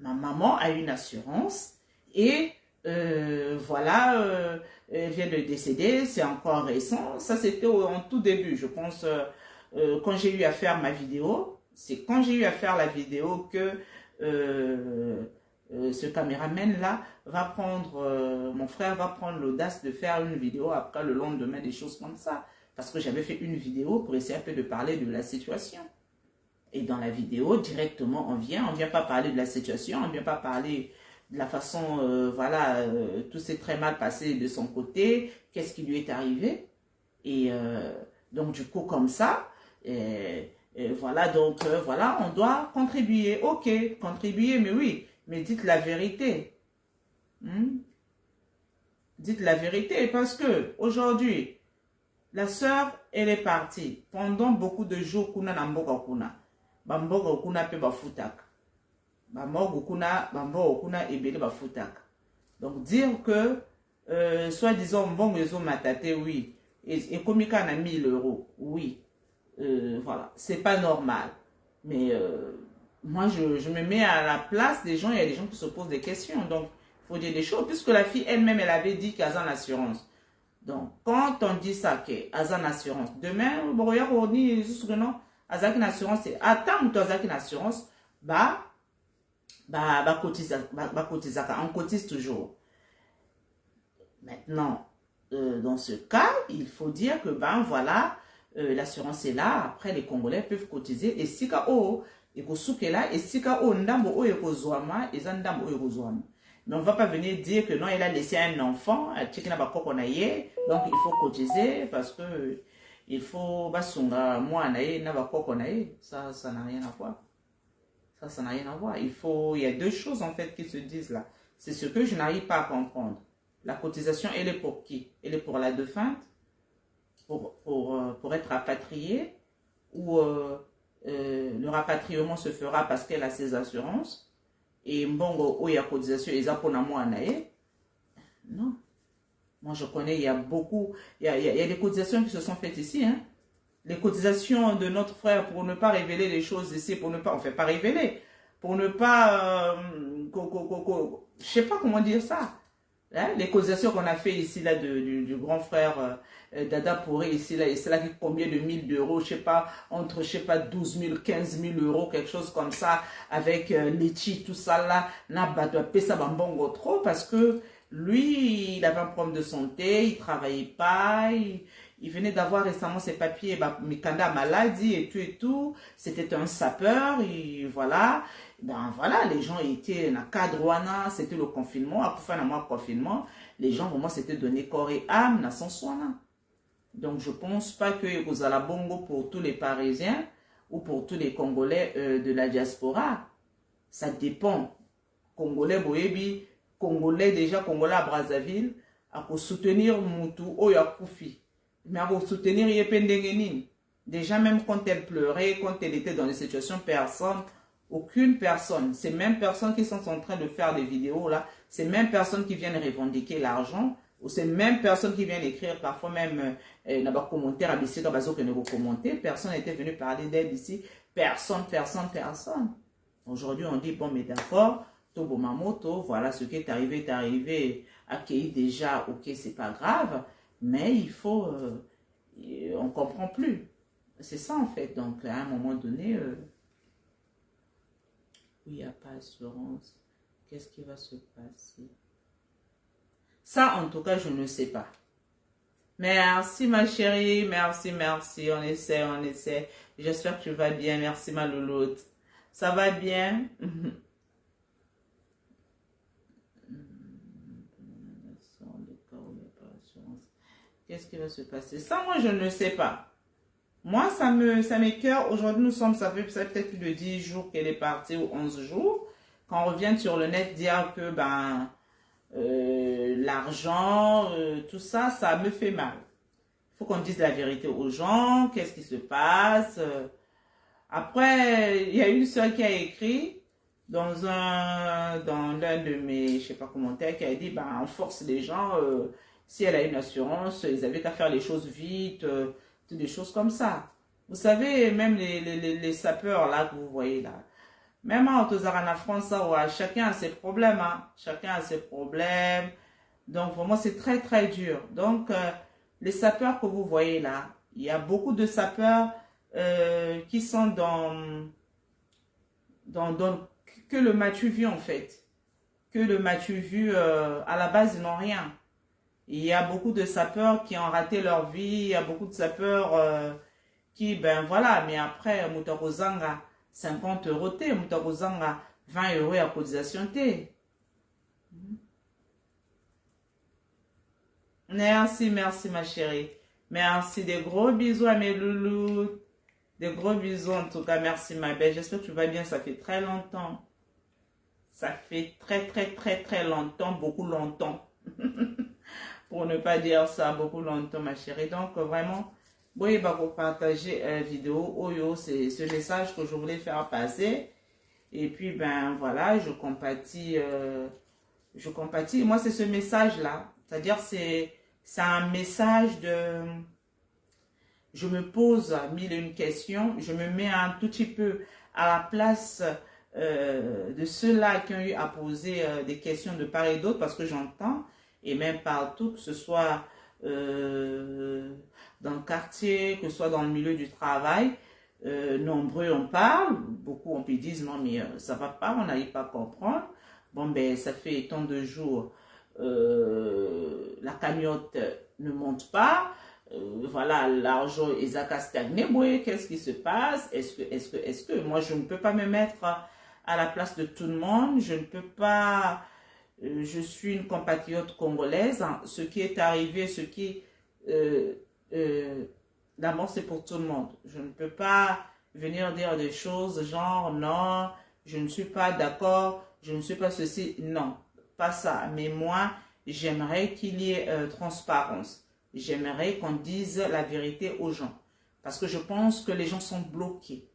Ma maman a une assurance et voilà, elle vient de décéder, c'est encore récent. Ça, c'était en tout début, je pense, quand j'ai eu à faire ma vidéo. C'est quand j'ai eu à faire la vidéo que ce caméraman-là va prendre, mon frère va prendre l'audace de faire une vidéo après le lendemain, des choses comme ça. Parce que j'avais fait une vidéo pour essayer un peu de parler de la situation. Et dans la vidéo, directement, on vient pas parler de la situation, on vient pas parler de la façon, voilà, tout s'est très mal passé de son côté, qu'est-ce qui lui est arrivé. Et donc, du coup, comme ça, voilà, donc, voilà, on doit contribuer. Ok, contribuer, mais oui, mais dites la vérité. Dites la vérité, parce que aujourd'hui, la sœur, elle est partie pendant beaucoup de jours, kuna na mboka kuna. Bamboka okuna pe bafutaka. Bamboka okuna ebele bafutaka. Donc dire que soi-disant mbongo ezo matate, oui, et komika na 1000 euros, oui, voilà, c'est pas normal. Mais moi je me mets à la place des gens, il y a des gens qui se posent des questions, donc il faut dire des choses, puisque la fille elle-même elle avait dit qu'elle a une assurance. Donc quand on dit ça qu'elle a une assurance, demain, bon, regarde, on dit non. Azaki une assurance, c'est attends que tu une assurance, on cotise toujours. Maintenant, dans ce cas, il faut dire que ben voilà, l'assurance est là, après les Congolais peuvent cotiser, et si ka o, et ko souke là, et si ka o ndambo o e ko zoama, et za ndambo o e ko zoama. Mais on ne va pas venir dire que non, il a laissé un enfant, donc il faut cotiser parce que il faut basunga moi na bakoko nae, ça n'a rien à voir. Ça n'a rien à voir. Il y a deux choses en fait qui se disent là. C'est ce que je n'arrive pas à comprendre. La cotisation, elle est pour qui? Elle est pour la défunte, pour être rapatriée, ou le rapatriement se fera parce qu'elle a ses assurances, et mbongo ou ya cotisation, ils ont moi nae. Non. Moi, je connais, il y a beaucoup, il y a des cotisations qui se sont faites ici, hein. Les cotisations de notre frère pour ne pas révéler les choses ici, pour ne pas, on ne fait pas révéler, pour ne pas, je sais pas comment dire ça. Hein? Les cotisations qu'on a fait ici, là, du grand frère Dada Pourré, ici, là, et c'est là qui combien de 1000 d'euros, je sais pas, entre, je sais pas, 12 000, 15 000 euros, quelque chose comme ça, avec Litchi, tout ça, là, n'a pas de ça bambongo trop, parce que lui, il avait un problème de santé, il travaillait pas, il venait d'avoir récemment ses papiers, Mikanda maladie et tout, c'était un sapeur, et voilà. Ben voilà, les gens étaient dans le cadre, c'était le confinement, après le confinement, les gens vraiment s'étaient donné corps et âme dans son soin. Donc je ne pense pas que vous allez bongo pour tous les Parisiens ou pour tous les Congolais de la diaspora. Ça dépend. Congolais Boyebi, Congolais déjà, Congolais à Brazzaville, à soutenir Moutou, Oya Koufi. Mais à soutenir Yependengenin. Déjà, même quand elle pleurait, quand elle était dans des situations, aucune personne, ces mêmes personnes qui sont en train de faire des vidéos là, ces mêmes personnes qui viennent revendiquer l'argent, ou ces mêmes personnes qui viennent écrire parfois même dans les commentaires à BC, dans que vous commentez, personne n'était venu parler d'elle ici, personne. Aujourd'hui, on dit, bon, mais d'accord, Tobo Mamoto, voilà ce qui est arrivé, accueilli déjà, ok, c'est pas grave, mais il faut, on comprend plus. C'est ça en fait, donc à un moment donné, il n'y a pas d'assurance, qu'est-ce qui va se passer? Ça, en tout cas, je ne sais pas. Merci ma chérie, merci, on essaie. J'espère que tu vas bien, merci ma louloute. Ça va bien? Qu'est-ce qui va se passer? Ça, moi, je ne sais pas. Moi, ça m'écoeure. Aujourd'hui, ça fait peut-être plus de 10 jours qu'elle est partie, ou 11 jours. Quand on revient sur le net dire que l'argent, tout ça, ça me fait mal. Il faut qu'on dise la vérité aux gens. Qu'est-ce qui se passe? Après, il y a une soeur qui a écrit dans l'un de mes, je sais pas, commentaires, qui a dit, on force les gens, si elle a une assurance, ils avaient qu'à faire les choses vite, des choses comme ça. Vous savez, même les sapeurs là que vous voyez là, même en Tozarana France, ouais, chacun a ses problèmes, hein. Chacun a ses problèmes. Donc vraiment, c'est très très dur. Donc, les sapeurs que vous voyez là, il y a beaucoup de sapeurs qui sont que le matu vu en fait. Que le matu vu, à la base, ils n'ont rien. Il y a beaucoup de sapeurs qui ont raté leur vie, il y a beaucoup de sapeurs qui, ben voilà, mais après, Mutakozanga, 50 euros T, Mutakozanga, 20 euros à cotisation T. Merci ma chérie. Merci, des gros bisous à mes loulous. Des gros bisous en tout cas, merci ma belle. J'espère que tu vas bien, ça fait très longtemps. Ça fait très longtemps, beaucoup longtemps. Pour ne pas dire ça, beaucoup longtemps ma chérie. Donc vraiment, oui, pour partager la vidéo, Oyo, c'est ce message que je voulais faire passer. Et puis ben voilà, je compatis. Moi c'est ce message-là. C'est-à-dire c'est un message de... Je me pose mille et une questions, je me mets un tout petit peu à la place de ceux-là qui ont eu à poser des questions de part et d'autre, parce que j'entends, et même partout, que ce soit dans le quartier, que ce soit dans le milieu du travail, nombreux on parle, beaucoup on peut dire non mais ça va pas, on n'arrive pas à comprendre. Bon ben ça fait tant de jours, la cagnotte ne monte pas. Voilà, l'argent est à stagner. Qu'est-ce qui se passe? Est-ce que moi je ne peux pas me mettre à la place de tout le monde? Je ne peux pas. Je suis une compatriote congolaise. Hein. Ce qui est arrivé, d'abord c'est pour tout le monde. Je ne peux pas venir dire des choses genre non, je ne suis pas d'accord, je ne suis pas ceci. Non, pas ça. Mais moi, j'aimerais qu'il y ait transparence. J'aimerais qu'on dise la vérité aux gens. Parce que je pense que les gens sont bloqués.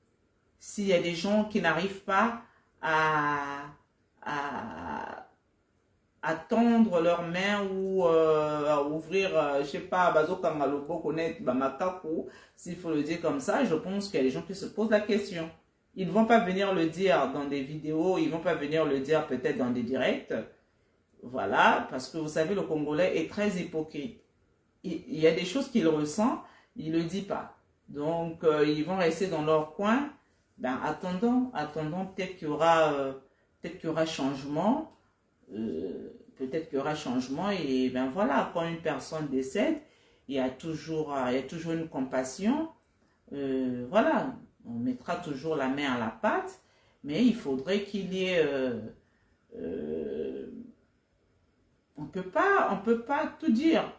S'il y a des gens qui n'arrivent pas à tendre leurs mains ou à ouvrir, je sais pas, s'il faut le dire comme ça, je pense qu'il y a des gens qui se posent la question. Ils ne vont pas venir le dire dans des vidéos, ils ne vont pas venir le dire peut-être dans des directs. Voilà, parce que vous savez, le Congolais est très hypocrite. Il y a des choses qu'il ressent, il ne le dit pas. Donc, ils vont rester dans leur coin. Ben, attendons, peut-être qu'il y aura changement. Peut-être qu'il y aura changement. Et ben voilà, quand une personne décède, il y a toujours une compassion. Voilà, on mettra toujours la main à la pâte. Mais il faudrait qu'il y ait... on peut pas tout dire.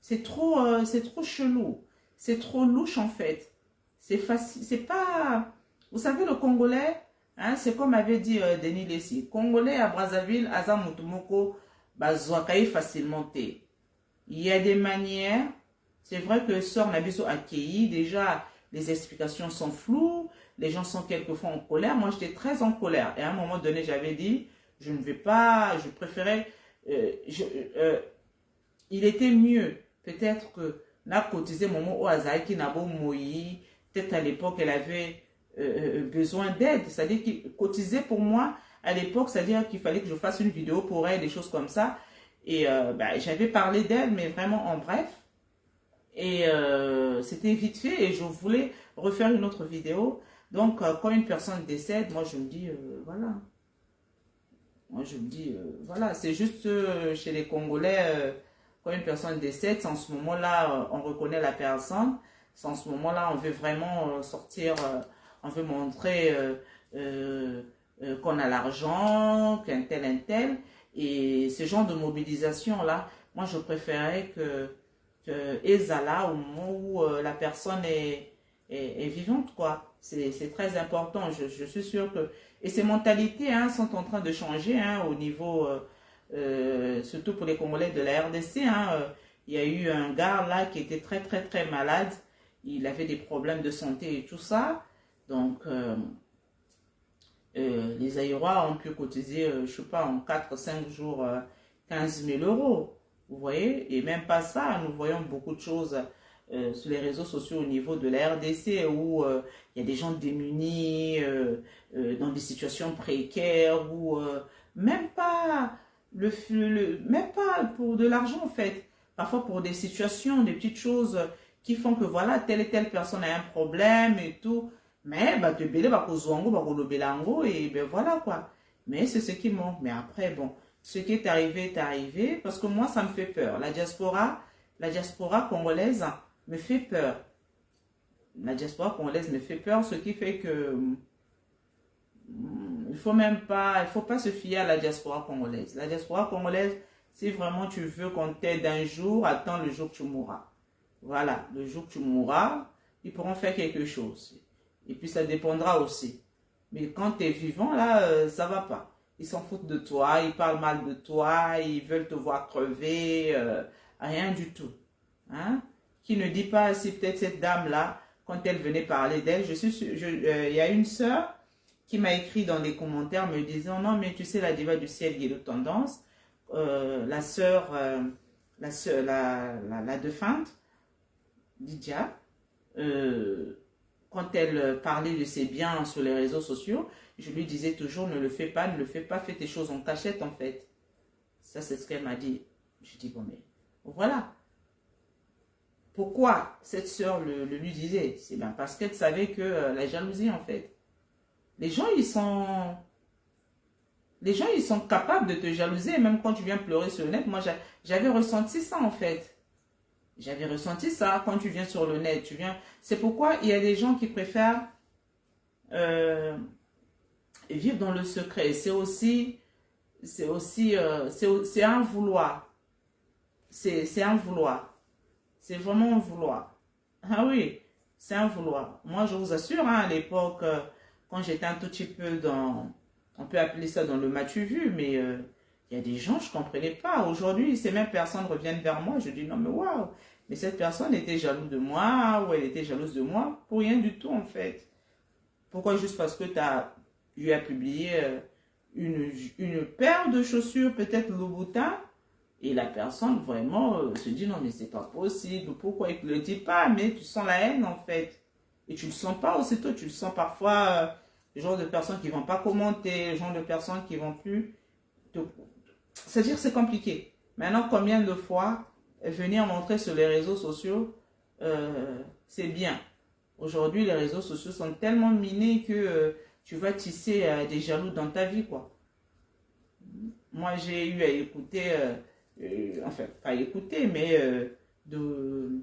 C'est trop chelou. C'est trop louche en fait. C'est facile. C'est pas... Vous savez, le Congolais, hein, c'est comme avait dit Denis Lessi. Congolais à Brazzaville, Aza Mutumoko, Bazouakaï facilement. Il y a des manières. C'est vrai que Sœur Nabiso accueilli, déjà, les explications sont floues, les gens sont quelquefois en colère. Moi, j'étais très en colère. Et à un moment donné, j'avais dit, je ne vais pas, je préférais, il était mieux, peut-être que là, cotiser Momo Oazai qui n'a pas moyi, peut-être à l'époque, elle avait besoin d'aide. C'est-à-dire qu'il cotisait pour moi à l'époque, c'est-à-dire qu'il fallait que je fasse une vidéo pour elle, des choses comme ça. Et j'avais parlé d'elle, mais vraiment en bref. Et c'était vite fait et je voulais refaire une autre vidéo. Donc, quand une personne décède, moi, je me dis, voilà. Moi, je me dis, voilà, c'est juste chez les Congolais, quand une personne décède, c'est en ce moment-là, on reconnaît la personne. C'est en ce moment-là, on veut vraiment sortir, on veut montrer qu'on a l'argent, qu'un tel. Et ce genre de mobilisation-là, moi, je préférais que Ezala, au moment où la personne est vivante, quoi. C'est très important. Je suis sûre que... Et ces mentalités hein, sont en train de changer hein, au niveau... surtout pour les Congolais de la RDC. Hein, il y a eu un gars là qui était très malade. Il avait des problèmes de santé et tout ça. Donc, les Aïrois ont pu cotiser, je ne sais pas, en 4-5 jours, 15 000 euros. Vous voyez? Et même pas ça, nous voyons beaucoup de choses sur les réseaux sociaux au niveau de la RDC où il y a des gens démunis, dans des situations précaires, où même pas même pas pour de l'argent en fait. Parfois pour des situations, des petites choses qui font que voilà, telle et telle personne a un problème et tout. Mais bah, te belé, bah, et ben voilà quoi. Mais c'est ce qui manque. Mais après, bon, ce qui est arrivé, parce que moi, ça me fait peur. La diaspora congolaise me fait peur. La diaspora congolaise me fait peur, ce qui fait que il faut pas se fier à la diaspora congolaise. La diaspora congolaise, si vraiment tu veux qu'on t'aide un jour, attends le jour que tu mourras. Voilà, le jour que tu mourras, ils pourront faire quelque chose. Et puis ça dépendra aussi. Mais quand tu es vivant, là, ça va pas. Ils s'en foutent de toi, ils parlent mal de toi, ils veulent te voir crever, rien du tout. Hein? Qui ne dit pas si peut-être cette dame-là, quand elle venait parler d'elle, il y a une sœur qui m'a écrit dans les commentaires me disant, non, mais tu sais, la diva du ciel, Guido Tendance, la sœur, la défunte, Lydia, quand elle parlait de ses biens sur les réseaux sociaux, je lui disais toujours, ne le fais pas, fais tes choses en cachette en fait. Ça, c'est ce qu'elle m'a dit. Je dis, bon, mais voilà. Pourquoi cette sœur le lui disait? C'est bien parce qu'elle savait que la jalousie en fait. Les gens, ils sont capables de te jalouser, même quand tu viens pleurer sur le net. Moi, j'avais ressenti ça en fait. J'avais ressenti ça quand tu viens sur le net. C'est pourquoi il y a des gens qui préfèrent vivre dans le secret. C'est un vouloir. C'est un vouloir. C'est vraiment un vouloir. Ah oui, c'est un vouloir. Moi, je vous assure, hein, à l'époque, quand j'étais un tout petit peu on peut appeler ça dans le m'as-tu vu, mais il y a des gens, je ne comprenais pas. Aujourd'hui, ces mêmes personnes reviennent vers moi. Je dis, non, mais waouh, mais cette personne était jalouse de moi, ou elle était jalouse de moi, pour rien du tout, en fait. Pourquoi? Juste parce que tu as eu à publier une paire de chaussures, peut-être Louboutin, et la personne vraiment se dit, non, mais c'est pas possible. Pourquoi il ne le dit pas? Mais tu sens la haine, en fait. Et tu ne le sens pas aussitôt, tu le sens parfois, le genre de personnes qui ne vont pas commenter, le genre de personnes qui ne vont plus... C'est-à-dire c'est compliqué. Maintenant, combien de fois venir montrer sur les réseaux sociaux, c'est bien. Aujourd'hui, les réseaux sociaux sont tellement minés que tu vas tisser des jaloux dans ta vie, quoi. Moi, j'ai eu à écouter, enfin, pas écouter, mais de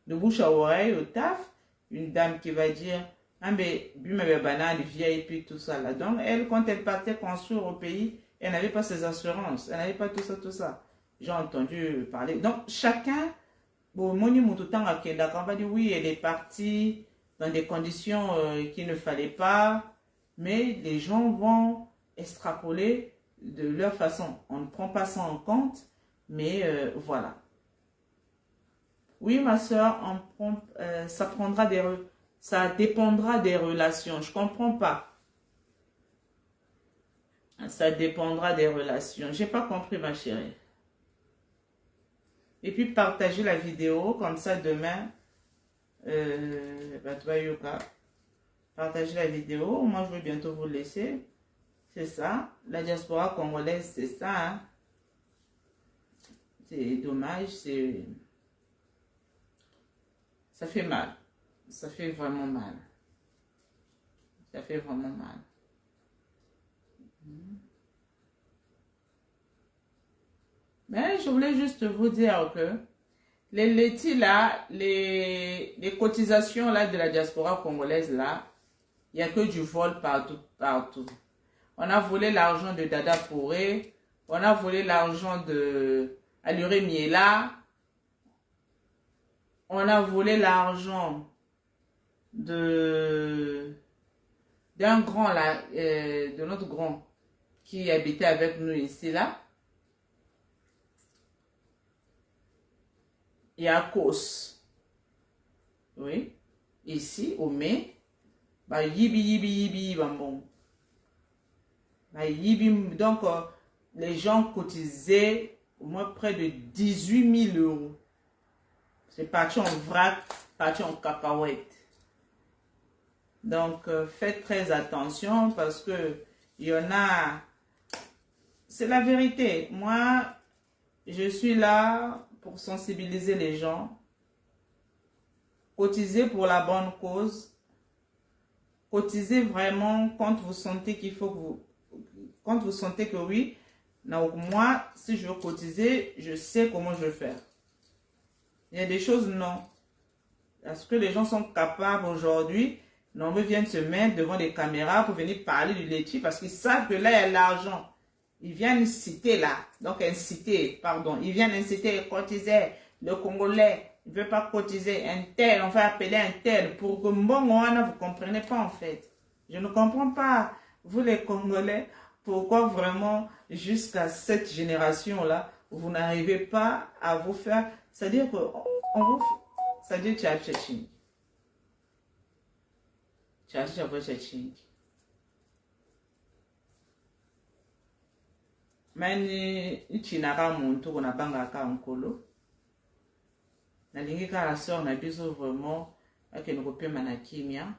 bouche à oreille au taf, une dame qui va dire, ah mais, bu ma banane, vieille, et puis tout ça là. Donc, elle, quand elle partait construire au pays, elle n'avait pas ses assurances, elle n'avait pas tout ça. J'ai entendu parler. Donc, chacun, bon, Moni Moutoutan va dire oui, elle est partie dans des conditions qu'il ne fallait pas, mais les gens vont extrapoler de leur façon. On ne prend pas ça en compte, mais voilà. Oui, ma soeur, ça prendra Ça dépendra des relations. Je ne comprends pas. Ça dépendra des relations. J'ai pas compris, ma chérie. Et puis, partagez la vidéo. Comme ça, demain, partagez la vidéo. Moi, je vais bientôt vous laisser. C'est ça. La diaspora congolaise, c'est ça. Hein? C'est dommage. Ça fait mal. Ça fait vraiment mal. Ça fait vraiment mal. Mais je voulais juste vous dire que les laitiers là, les cotisations là de la diaspora congolaise là, il n'y a que du vol partout, partout. On a volé l'argent de Dada Pouré, on a volé l'argent de Aluré Miela, on a volé l'argent d'un grand là, de notre grand qui habitait avec nous ici là. Et à cause, oui, ici au mai, bah yibi, bah bon. Bah, yibi, donc les gens cotisaient au moins près de 18 000 euros. C'est parti en vrac, parti en cacahuète. Donc faites très attention parce que il y en a, c'est la vérité. Moi, je suis là pour sensibiliser les gens, cotiser pour la bonne cause, cotiser vraiment quand vous sentez qu'il faut que vous, quand vous sentez que oui, donc moi, si je veux cotiser, je sais comment je vais faire. Il y a des choses, non. Parce que les gens sont capables aujourd'hui, non, ils viennent se mettre devant des caméras pour venir parler du laitier parce qu'ils savent que là, il y a l'argent. Ils viennent citer là, donc inciter, pardon, ils viennent inciter, cotiser, le Congolais, il ne veut pas cotiser, un tel, on va appeler un tel, pour que bon, vous ne comprenez pas en fait. Je ne comprends pas, vous les Congolais, pourquoi vraiment jusqu'à cette génération-là, vous n'arrivez pas à vous faire, c'est-à-dire que, c'est-à-dire tchatching. Tchatching. Mani nchinaka muntu kuna bangaka nkolo nalingi kala sœur na biso vraiment akene kopema na kimia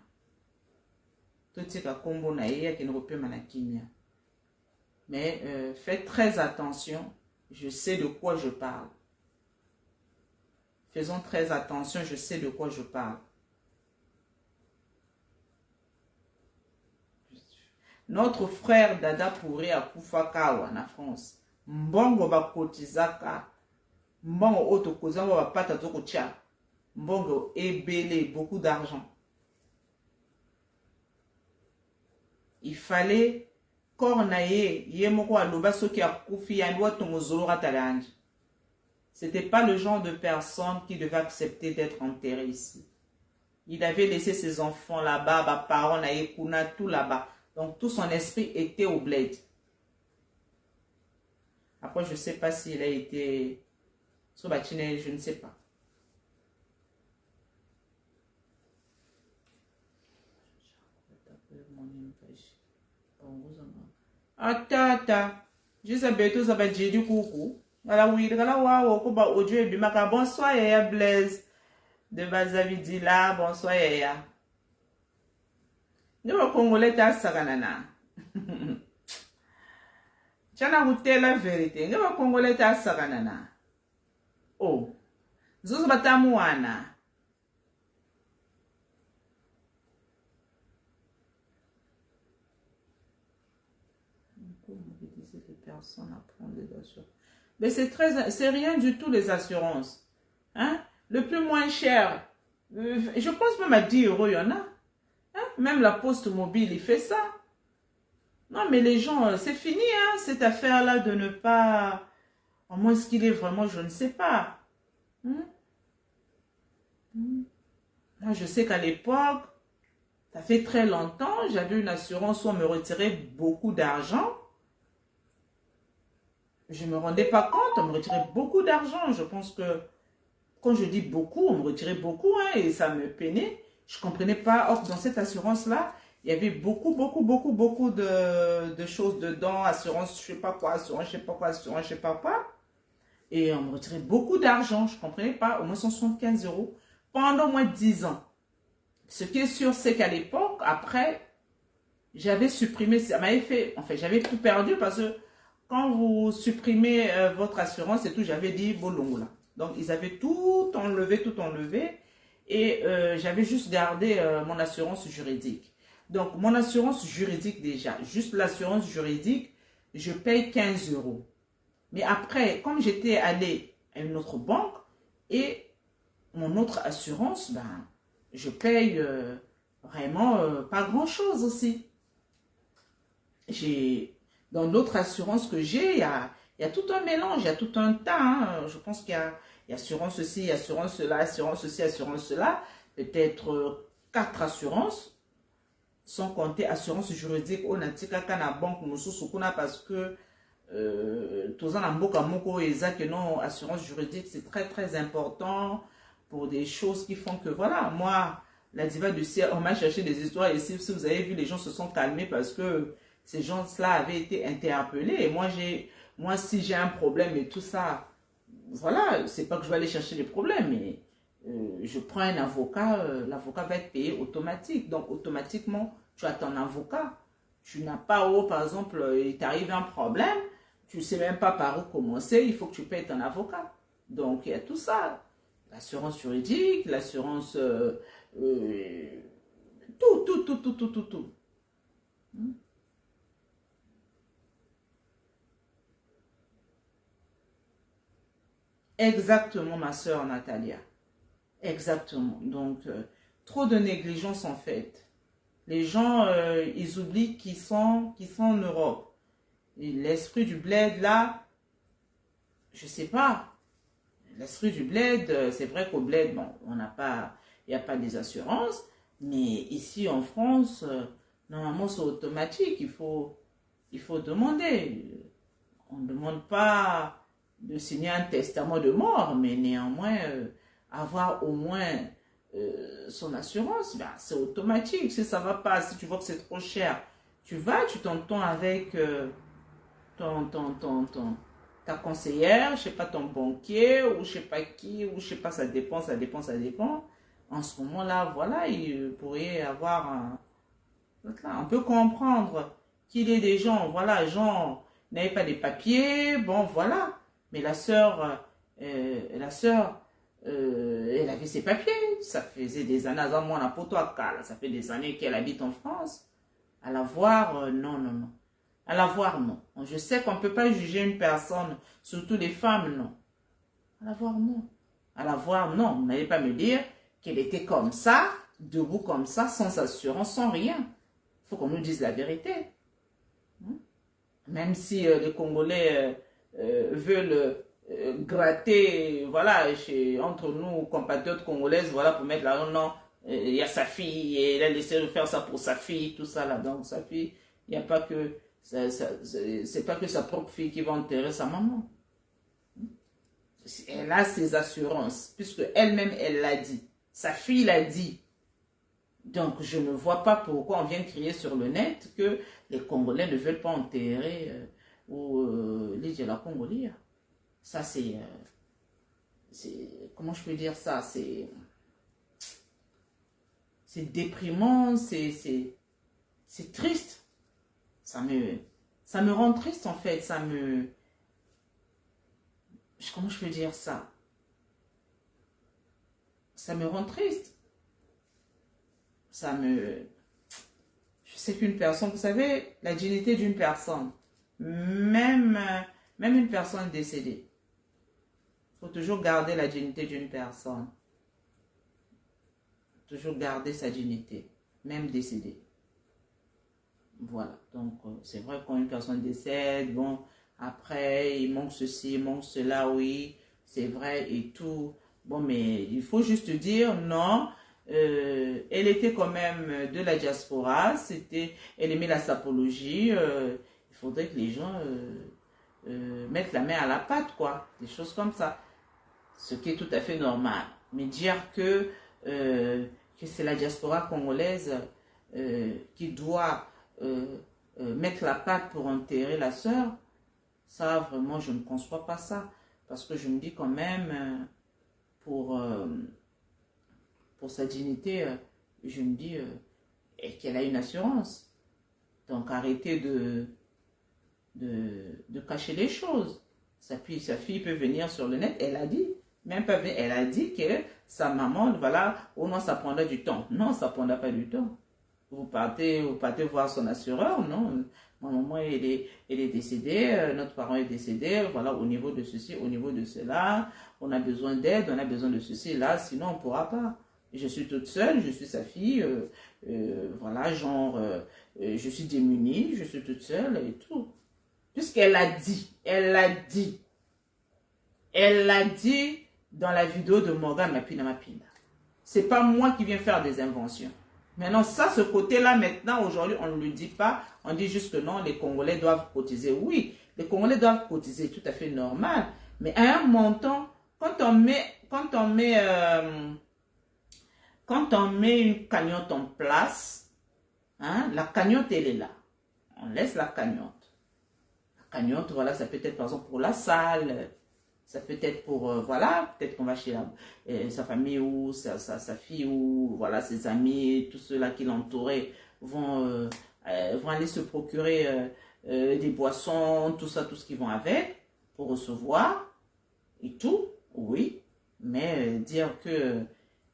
totika kombo na ye akene kopema na kimia mais faites très attention, je sais de quoi je parle. Faisons très attention, je sais de quoi je parle. Notre frère Dada Pouré à Koufakawa en France. Mbongo bakotizaka. Mbongo oto kozamba bapata toko tia. Mbongo ebele, beaucoup d'argent. Il fallait kornaye yemoko aloba soki akufi yandwa tomozolo ratalanji. C'était pas le genre de personne qui devait accepter d'être enterré ici. Il avait laissé ses enfants là-bas, ses parents naye kuna tout là-bas. Donc, tout son esprit était au bled. Après, je ne sais pas s'il a été... Sur Batine, je ne sais pas. Attends. Je sais pas tout ça va dire du coucou. Alors oui, bonsoir, Yaya Blaise. De Bazavidi là, bonsoir, Yaya. Nous, Congolais, t'as saganana. Tchana goûté la vérité. Nous, Congolais, t'as saganana. Oh. Zouz batamouana. Mais c'est rien du tout les assurances. Hein? Le plus moins cher. Je pense même à 10 euros, il y en a. Hein? Même la poste mobile, il fait ça. Non, mais les gens, c'est fini, hein, cette affaire-là de ne pas... À moins qu'il est vraiment, je ne sais pas. Moi, je sais qu'à l'époque, ça fait très longtemps, j'avais une assurance où on me retirait beaucoup d'argent. Je ne me rendais pas compte, on me retirait beaucoup d'argent. Je pense que, quand je dis beaucoup, on me retirait beaucoup, hein, et ça me peinait. Je ne comprenais pas. Or, dans cette assurance-là, il y avait beaucoup de choses dedans. Assurance, je ne sais pas quoi, assurance, je ne sais pas quoi, assurance, je ne sais pas quoi. Et on me retirait beaucoup d'argent. Je ne comprenais pas. Au moins 175 euros pendant au moins 10 ans. Ce qui est sûr, c'est qu'à l'époque, après, j'avais supprimé, ça m'avait fait, en fait, j'avais tout perdu parce que quand vous supprimez votre assurance et tout, j'avais dit bolongola. Donc, ils avaient tout enlevé et j'avais juste gardé mon assurance juridique. Donc, mon assurance juridique déjà, juste l'assurance juridique, je paye 15 euros. Mais après, comme j'étais allé à une autre banque et mon autre assurance, ben, je paye vraiment pas grand-chose aussi. Dans d'autres assurances que j'ai, il y a tout un mélange, il y a tout un tas. Hein. Je pense qu'il y a assurance ceci, assurance cela, assurance ceci, assurance cela. Peut-être 4 assurances, sans compter assurance juridique. On a dit qu'à la banque, parce que tous en amboka moko que non, assurance juridique, c'est très important pour des choses qui font que, voilà, moi, la diva du ciel, on m'a cherché des histoires et si vous avez vu, les gens se sont calmés parce que ces gens-là avaient été interpellés. Et moi, si j'ai un problème et tout ça, voilà, c'est pas que je vais aller chercher les problèmes, mais je prends un avocat, l'avocat va être payé automatique. Donc, automatiquement, tu as ton avocat. Tu n'as pas, par exemple, il t'arrive un problème, tu ne sais même pas par où commencer, il faut que tu payes ton avocat. Donc, il y a tout ça. L'assurance juridique, l'assurance... tout. Exactement, ma soeur Natalia. Exactement. Donc, trop de négligence en fait. Les gens, ils oublient qu'ils sont en Europe. L'esprit du bled, là, je sais pas. L'esprit du bled, c'est vrai qu'au bled, bon, on n'a pas, il n'y a pas des assurances, mais ici en France, normalement c'est automatique, il faut demander. On ne demande pas de signer un testament de mort, mais néanmoins, avoir au moins son assurance, ben, c'est automatique. Si ça ne va pas, si tu vois que c'est trop cher, tu t'entends avec ta conseillère, je sais pas, ton banquier, ou je sais pas qui, ou je sais pas, ça dépend. En ce moment-là, voilà, il pourrait y avoir on peut comprendre qu'il y ait des gens, voilà, gens n'avaient pas des papiers, bon, voilà. Mais la sœur, elle avait ses papiers. Ça faisait des années, ça fait des années qu'elle habite en France. À la voir, non. À la voir, non. Je sais qu'on ne peut pas juger une personne, surtout les femmes, non. À la voir, non. À la voir, non. Vous n'allez pas me dire qu'elle était comme ça, debout comme ça, sans assurance, sans rien. Il faut qu'on nous dise la vérité. Même si les Congolais veulent gratter, voilà, entre nous, compatriotes congolaises, voilà, pour mettre là, non, il y a sa fille, et elle a laissé faire ça pour sa fille, tout ça là. Donc, sa fille, il n'y a pas que, c'est pas que sa propre fille qui va enterrer sa maman. Elle a ses assurances, puisque elle-même, elle l'a dit. Sa fille l'a dit. Donc, je ne vois pas pourquoi on vient crier sur le net que les Congolais ne veulent pas enterrer les la Congolia. Ça, c'est... comment je peux dire ça? C'est déprimant, c'est triste. Ça me rend triste, en fait. Comment je peux dire ça? Ça me rend triste. Je sais qu'une personne, vous savez, la dignité d'une personne, même une personne décédée, il faut toujours garder la dignité d'une personne. Toujours garder sa dignité, même décédée. Voilà, donc c'est vrai quand une personne décède, bon, après, il manque ceci, il manque cela, oui, c'est vrai et tout. Bon, mais il faut juste dire non. Elle était quand même de la diaspora, elle aimait la sapologie. Il faudrait que les gens mettent la main à la pâte, quoi, des choses comme ça, ce qui est tout à fait normal. Mais dire que que c'est la diaspora congolaise qui doit mettre la patte pour enterrer la sœur, ça vraiment je ne conçois pas ça. Parce que je me dis quand même, pour sa dignité, je me dis qu'elle a une assurance. Donc arrêtez de cacher les choses. Sa fille peut venir sur le net, elle a dit. Même pas, elle a dit que sa maman, voilà, oh non, ça prendra du temps. Non, ça ne prendra pas du temps. Vous partez voir son assureur, non. Ma maman, elle est décédée, notre parent est décédé, voilà, au niveau de ceci, au niveau de cela, on a besoin d'aide, on a besoin de ceci, là, sinon on ne pourra pas. Je suis toute seule, je suis sa fille, voilà, genre, je suis démunie, je suis toute seule et tout. Puisqu'elle a dit, dans la vidéo de Morgan Mapina Mapina. C'est pas moi qui viens faire des inventions. Maintenant, ça, ce côté-là, maintenant, aujourd'hui, on ne le dit pas. On dit juste que non, les Congolais doivent cotiser. Oui, les Congolais doivent cotiser, tout à fait normal. Mais à un montant, quand on met une cagnotte en place, hein, la cagnotte, elle est là. On laisse la cagnotte. La cagnotte, voilà, ça peut être par exemple pour la salle, ça peut être pour, voilà, peut-être qu'on va chez sa famille ou sa fille ou, voilà, ses amis, tous ceux-là qui l'entouraient vont aller se procurer des boissons, tout ça, tout ce qu'ils vont avec, pour recevoir, et tout, oui. Mais dire que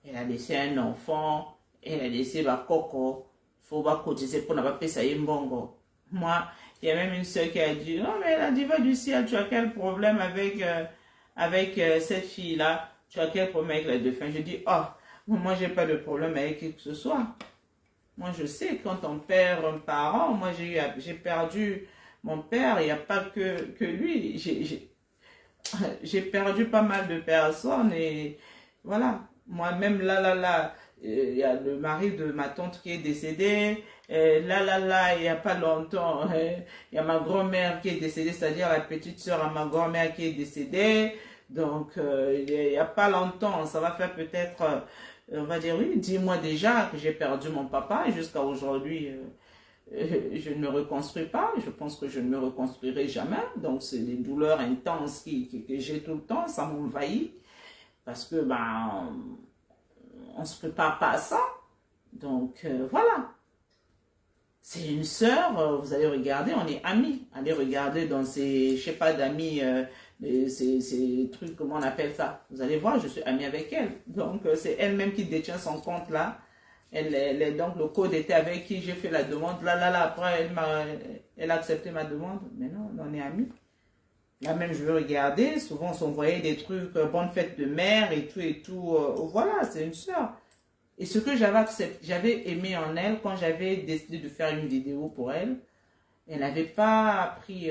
elle a laissé un enfant, elle a laissé ma coco, faut pas cotiser pour ne pas payer ça mbongo. Moi, il y a même une soeur qui a dit, non mais la diva du ciel, tu as quel problème avec cette fille-là, tu as quel problème avec les dauphins? Je dis, oh, moi j'ai pas de problème avec qui que ce soit. Moi je sais, quand on perd un parent, moi j'ai perdu mon père, il n'y a pas que lui. J'ai perdu pas mal de personnes et voilà. Moi-même, là, il y a le mari de ma tante qui est décédé. Là, il n'y a pas longtemps, il y a ma grand-mère qui est décédée, c'est-à-dire la petite sœur à ma grand-mère qui est décédée. Donc, il n'y a pas longtemps, ça va faire peut-être, on va dire, oui, 10 mois déjà que j'ai perdu mon papa. Jusqu'à aujourd'hui, je ne me reconstruis pas. Je pense que je ne me reconstruirai jamais. Donc, c'est des douleurs intenses que j'ai tout le temps. Ça m'envahit. Parce que, ben, on ne se prépare pas à ça. Donc, voilà. C'est une sœur, vous allez regarder, on est amis. Allez regarder dans ces, je sais pas, d'amis, ces trucs, comment on appelle ça. Vous allez voir, je suis amie avec elle. Donc, c'est elle-même qui détient son compte là. Donc, le code était avec qui j'ai fait la demande. Là, après, elle a accepté ma demande. Mais non, on est amis. Là même, je veux regarder. Souvent, on s'envoyait des trucs, bonne fête de mère et tout. Voilà, c'est une sœur. Et ce que j'avais aimé en elle, quand j'avais décidé de faire une vidéo pour elle, elle n'avait pas appris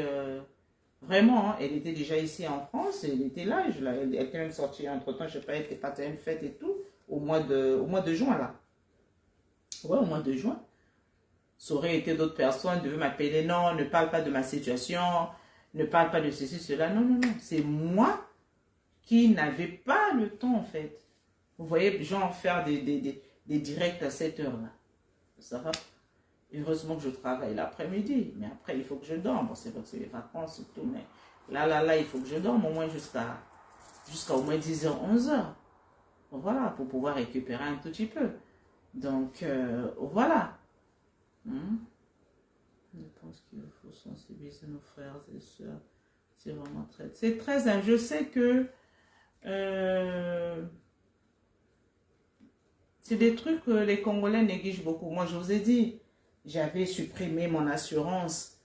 vraiment. Hein, elle était déjà ici en France, elle était là. Elle était même sortie entre-temps, je sais pas, elle était partie à une fête et tout, au mois de juin là. Ouais, au mois de juin. Ça aurait été d'autres personnes, devaient m'appeler, non, ne parle pas de ma situation, ne parle pas de ceci, cela. Non, non, non. C'est moi qui n'avais pas le temps en fait. Vous voyez, genre faire des directs à cette heure-là. Ça va. Heureusement que je travaille l'après-midi. Mais après, il faut que je dorme. Bon, c'est vrai que c'est les vacances et tout. Mais là, il faut que je dorme au moins jusqu'à au moins 10h, 11h. Voilà, pour pouvoir récupérer un tout petit peu. Donc, voilà. Je pense qu'il faut sensibiliser nos frères et sœurs. C'est vraiment très... C'est très... Je sais que... c'est des trucs que les Congolais négligent beaucoup. Moi, je vous ai dit, j'avais supprimé mon assurance.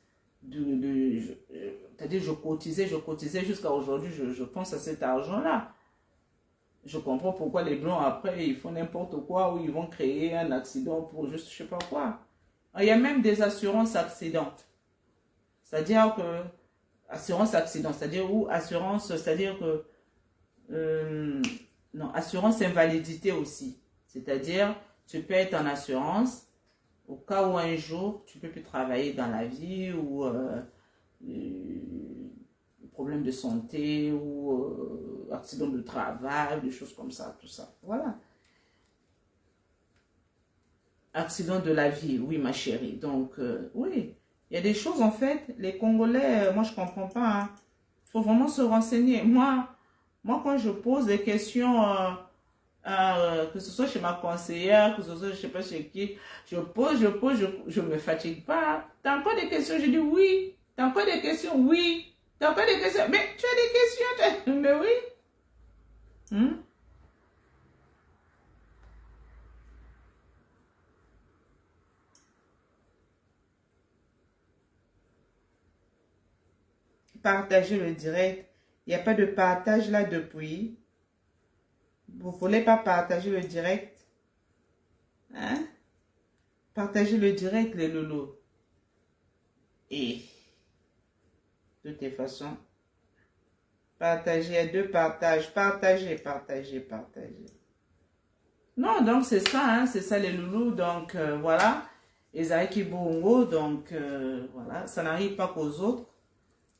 C'est-à-dire, je cotisais jusqu'à aujourd'hui. Je pense à cet argent-là. Je comprends pourquoi les Blancs, après, ils font n'importe quoi ou ils vont créer un accident pour juste, je sais pas quoi. Il y a même des assurances accidents. C'est-à-dire que, assurance accident, c'est-à-dire, ou assurance, c'est-à-dire que, non, assurance invalidité aussi. C'est-à-dire, tu peux être en assurance au cas où un jour, tu ne peux plus travailler dans la vie ou problème de santé ou accident de travail, des choses comme ça, tout ça. Voilà. accident de la vie, oui, ma chérie. Donc, oui, il y a des choses, en fait, les Congolais, moi, je comprends pas. Hein. Il faut vraiment se renseigner. Moi, quand je pose des questions, que ce soit chez ma conseillère, que ce soit je sais pas chez qui, je me fatigue pas. T'as encore des questions? Je dis oui. T'as encore des questions? Oui. T'as encore des questions? Mais tu as des questions? Mais oui. Hmm? Partager le direct. Il n'y a pas de partage là depuis. Vous voulez pas partager le direct? Hein? Partagez le direct, les loulous. Et, de toutes les façons, partagez à deux partages. Partagez. Non, donc c'est ça, hein, c'est ça les loulous. Donc voilà, Esaïki Bongo, donc voilà, ça n'arrive pas qu'aux autres.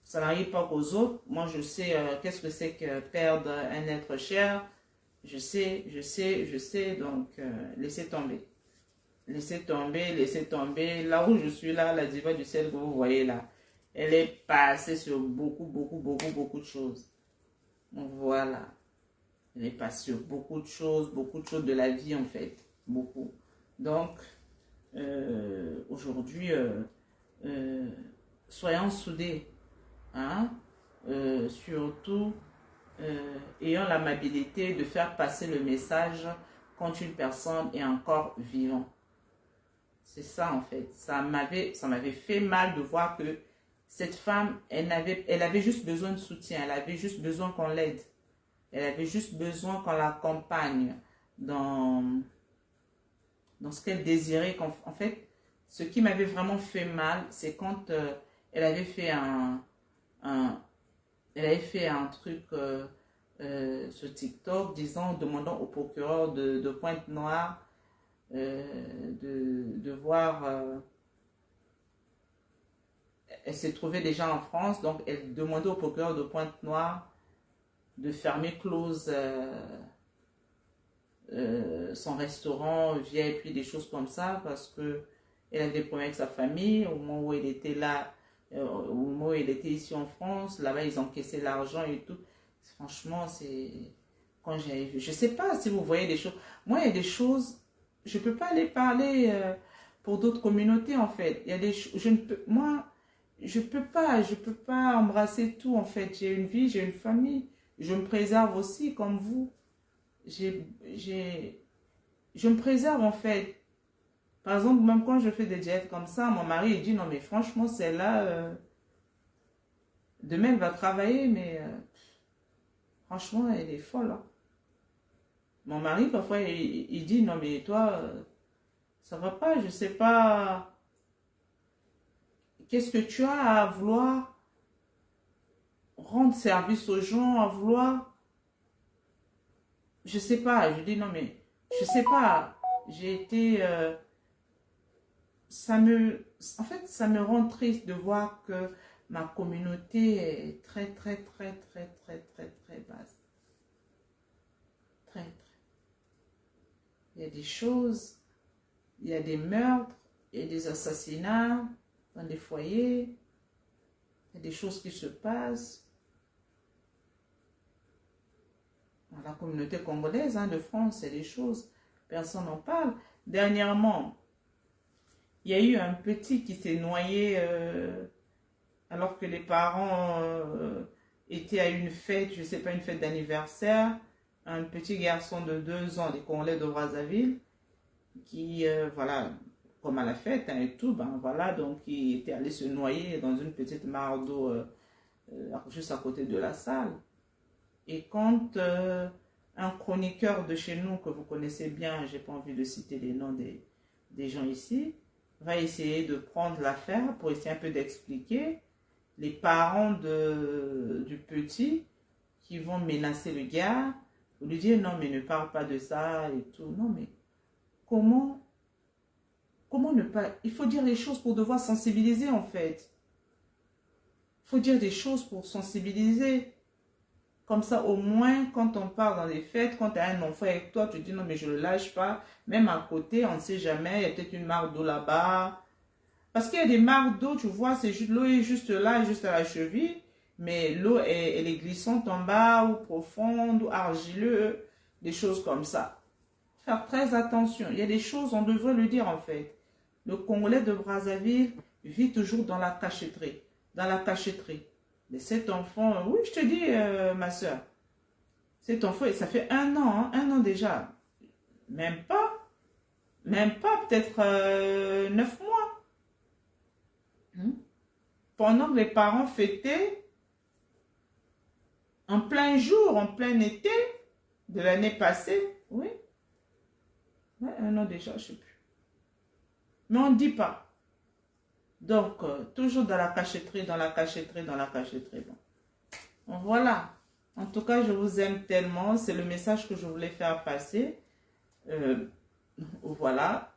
Ça n'arrive pas qu'aux autres. Moi, je sais qu'est-ce que c'est que perdre un être cher. Je sais, donc laissez tomber. Laissez tomber. Là où je suis là, la diva du ciel que vous voyez là, elle est passée sur beaucoup de choses. Voilà. Elle est passée sur beaucoup de choses de la vie en fait. Beaucoup. Donc, aujourd'hui, euh, soyons soudés. Hein? Surtout, ayant l'amabilité de faire passer le message quand une personne est encore vivante. C'est ça en fait. Ça m'avait fait mal de voir que cette femme, elle avait juste besoin de soutien. Elle avait juste besoin qu'on l'aide. Elle avait juste besoin qu'on l'accompagne dans, dans ce qu'elle désirait. En fait, ce qui m'avait vraiment fait mal, c'est quand elle avait fait un, elle avait fait un truc sur TikTok demandant au procureur de Pointe-Noire de voir. Elle s'est trouvée déjà en France, donc elle demandait au procureur de Pointe-Noire de fermer close son restaurant VIP, des choses comme ça, parce que elle avait des problèmes avec sa famille au moment où elle était là, au moment où elle était ici en France. Là-bas, ils encaissaient l'argent et tout. Franchement, c'est quand j'avais vu. Je sais pas si vous voyez des choses. Moi, il y a des choses, je peux pas aller parler pour d'autres communautés en fait. Il y a des je ne peux, moi, je peux pas embrasser tout en fait. J'ai une vie, j'ai une famille. Je me préserve aussi comme vous. J'ai, je me préserve en fait. Par exemple, même quand je fais des diètes comme ça, mon mari il dit non mais franchement celle-là, demain elle va travailler mais franchement elle est folle. Hein. Mon mari parfois il dit non mais toi ça va pas, je sais pas qu'est-ce que tu as à vouloir rendre service aux gens, à vouloir, je sais pas, je dis non mais je sais pas, j'ai été en fait, ça me rend triste de voir que ma communauté est très basse. Très. Il y a des choses, il y a des meurtres, il y a des assassinats dans des foyers, il y a des choses qui se passent. Dans la communauté congolaise hein, de France, c'est des choses, personne n'en parle. Dernièrement, il y a eu un petit qui s'est noyé alors que les parents étaient à une fête, je ne sais pas, une fête d'anniversaire. Un petit garçon de 2 ans, des Congolais de Brazzaville, qui, voilà, comme à la fête hein, et tout, ben voilà, donc il était allé se noyer dans une petite mare d'eau juste à côté de la salle. Et quand un chroniqueur de chez nous, que vous connaissez bien, j'ai pas envie de citer les noms des gens ici, va essayer de prendre l'affaire pour essayer un peu d'expliquer, les parents du petit qui vont menacer le gars, pour lui dire non mais ne parle pas de ça et tout. Non mais comment ne pas... Il faut dire les choses pour devoir sensibiliser en fait. Il faut dire des choses pour sensibiliser. Comme ça, au moins, quand on part dans les fêtes, quand tu as un enfant avec toi, tu dis non, mais je ne le lâche pas. Même à côté, on ne sait jamais, il y a peut-être une mare d'eau là-bas. Parce qu'il y a des mares d'eau, tu vois, c'est juste l'eau est juste là, juste à la cheville. Mais l'eau, elle est glissante en bas, ou profonde, ou argileuse, des choses comme ça. Faire très attention. Il y a des choses, on devrait le dire en fait. Le Congolais de Brazzaville vit toujours dans la cachotterie. Dans la cachotterie. Mais cet enfant, oui, je te dis, ma soeur, cet enfant, ça fait hein, 1 an déjà. Même pas, peut-être 9 mois. Pendant que les parents fêtaient, en plein jour, en plein été de l'année passée, oui, ouais, 1 an déjà, je ne sais plus. Mais on ne dit pas. Donc, toujours dans la cachotterie, dans la cachotterie, dans la cachotterie. Bon, voilà. En tout cas, je vous aime tellement. C'est le message que je voulais faire passer. Voilà.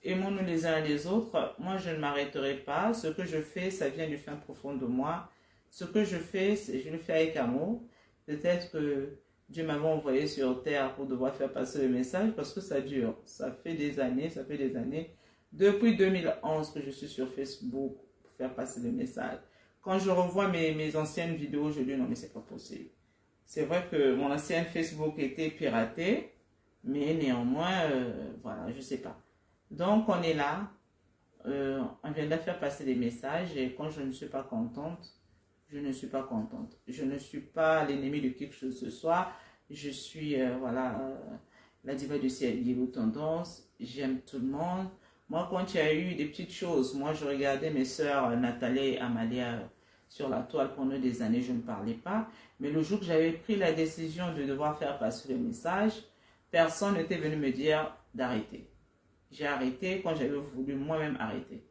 Aimons-nous les uns les autres. Moi, je ne m'arrêterai pas. Ce que je fais, ça vient du fin profond de moi. Ce que je fais, je le fais avec amour. Peut-être que Dieu m'avait envoyé sur terre pour devoir faire passer le message parce que ça dure. Ça fait des années, ça fait des années. Depuis 2011 que je suis sur Facebook pour faire passer le message. Quand je revois mes anciennes vidéos, je dis non mais c'est pas possible. C'est vrai que mon ancienne Facebook était piratée, mais néanmoins, voilà, je sais pas. Donc on est là, on vient de faire passer des messages et quand je ne suis pas contente, je ne suis pas contente. Je ne suis pas l'ennemi de quelque chose ce soir. Je suis, voilà, la diva du ciel, Guilou Tendance. J'aime tout le monde. Moi, quand il y a eu des petites choses, moi, je regardais mes sœurs Nathalie et Amalia sur la toile pendant des années, je ne parlais pas. Mais le jour que j'avais pris la décision de devoir faire passer le message, personne n'était venu me dire d'arrêter. J'ai arrêté quand j'avais voulu moi-même arrêter.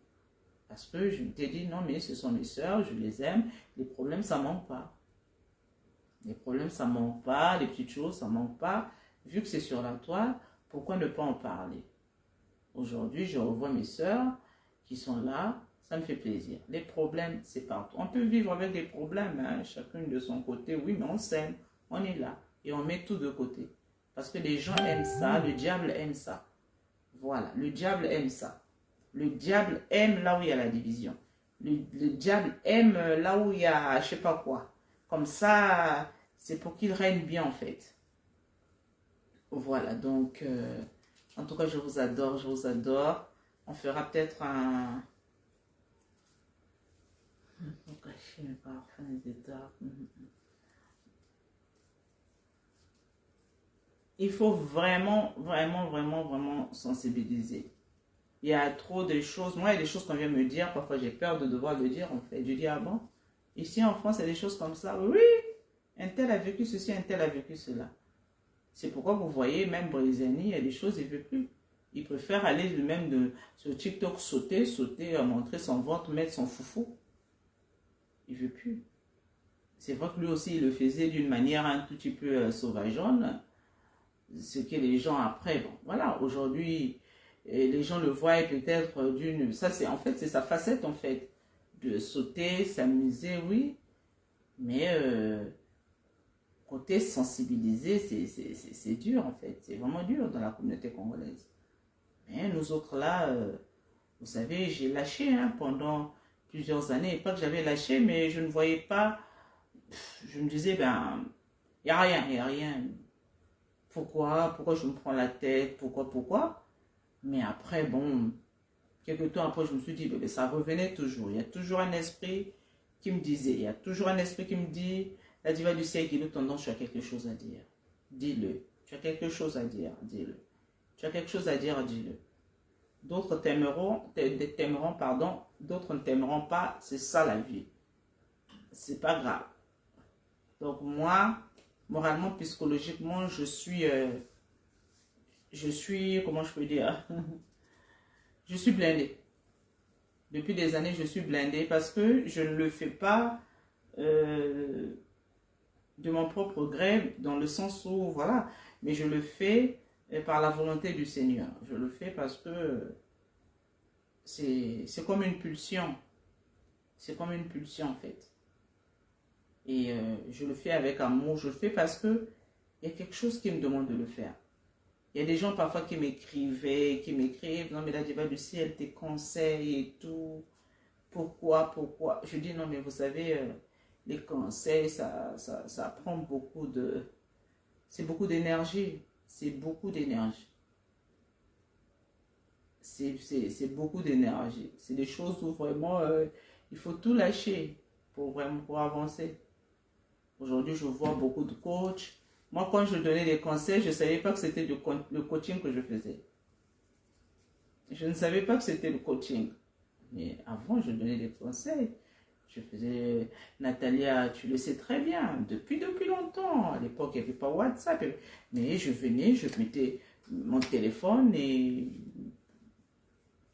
Parce que je m'étais dit, non, mais ce sont mes sœurs, je les aime. Les problèmes, ça ne manque pas. Les problèmes, ça ne manque pas. Les petites choses, ça ne manque pas. Vu que c'est sur la toile, pourquoi ne pas en parler? Aujourd'hui, je revois mes sœurs qui sont là. Ça me fait plaisir. Les problèmes, c'est partout. On peut vivre avec des problèmes, hein, chacune de son côté. Oui, mais on s'aime. On est là. Et on met tout de côté. Parce que les gens aiment ça. Le diable aime ça. Voilà. Le diable aime ça. Le diable aime là où il y a la division. Le diable aime là où il y a je sais pas quoi. Comme ça, c'est pour qu'il règne bien en fait. Voilà, donc, en tout cas, je vous adore, je vous adore. On fera peut-être un... Il faut vraiment, vraiment, vraiment, vraiment sensibiliser. Il y a trop de choses. Moi, il y a des choses qu'on vient me dire. Parfois, j'ai peur de devoir le dire, en fait. Je dis, ah bon? Ici, en France, il y a des choses comme ça. Oui, un tel a vécu ceci, un tel a vécu cela. C'est pourquoi vous voyez, même Brésilien, il y a des choses, il ne veut plus. Il préfère aller lui-même sur TikTok sauter, montrer son ventre, mettre son foufou. Il ne veut plus. C'est vrai que lui aussi, il le faisait d'une manière un tout petit peu sauvageonne. Ce que les gens après, bon, voilà, aujourd'hui... Et les gens le voient peut-être d'une... Ça, c'est en fait, c'est sa facette, en fait. De sauter, s'amuser, oui. Mais côté sensibiliser, c'est dur, en fait. C'est vraiment dur dans la communauté congolaise. Mais nous autres, là, vous savez, j'ai lâché hein, pendant plusieurs années. Pas que j'avais lâché, mais je ne voyais pas... Je me disais, ben, il n'y a rien, il n'y a rien. Pourquoi je me prends la tête? Pourquoi? Mais après, bon, quelques temps après, je me suis dit, bébé, ça revenait toujours. Il y a toujours un esprit qui me disait, il y a toujours un esprit qui me dit, la diva du ciel qui nous tendance, tu as quelque chose à dire. Dis-le. Tu as quelque chose à dire, dis-le. Tu as quelque chose à dire, dis-le. D'autres t'aimeront, pardon, d'autres ne t'aimeront pas. C'est ça la vie. C'est pas grave. Donc moi, moralement, psychologiquement, je suis, comment je peux dire, je suis blindée. Depuis des années, je suis blindée parce que je ne le fais pas de mon propre gré, dans le sens où, voilà, mais je le fais par la volonté du Seigneur. Je le fais parce que c'est comme une pulsion. C'est comme une pulsion, en fait. Et je le fais avec amour. Je le fais parce que il y a quelque chose qui me demande de le faire. Il y a des gens parfois qui m'écrivent, non mais la diva du ciel, elle te conseille et tout. Pourquoi? Je dis non mais vous savez, les conseils, ça prend beaucoup de... C'est beaucoup d'énergie. C'est beaucoup d'énergie. C'est beaucoup d'énergie. C'est des choses où vraiment, il faut tout lâcher pour vraiment pour avancer. Aujourd'hui, je vois beaucoup de coachs. Moi, quand je donnais des conseils, je ne savais pas que c'était le coaching que je faisais. Je ne savais pas que c'était le coaching. Mais avant, je donnais des conseils. Je faisais, Natalia, tu le sais très bien, depuis longtemps. À l'époque, il n'y avait pas WhatsApp. Mais je venais, je mettais mon téléphone et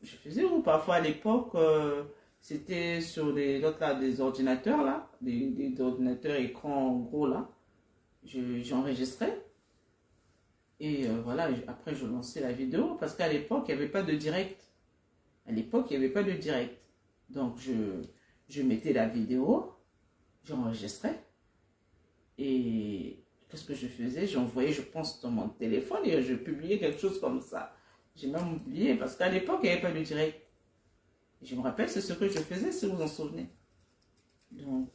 je faisais, ou parfois à l'époque, c'était sur des ordinateurs là, des ordinateurs écran gros là. J'enregistrais et voilà, après je lançais la vidéo parce qu'à l'époque, il n'y avait pas de direct. À l'époque, il n'y avait pas de direct. Donc, je mettais la vidéo, j'enregistrais et qu'est-ce que je faisais? J'envoyais, je pense, dans mon téléphone et je publiais quelque chose comme ça. J'ai même oublié parce qu'à l'époque, il n'y avait pas de direct. Je me rappelle, c'est ce que je faisais, si vous vous en souvenez. Donc,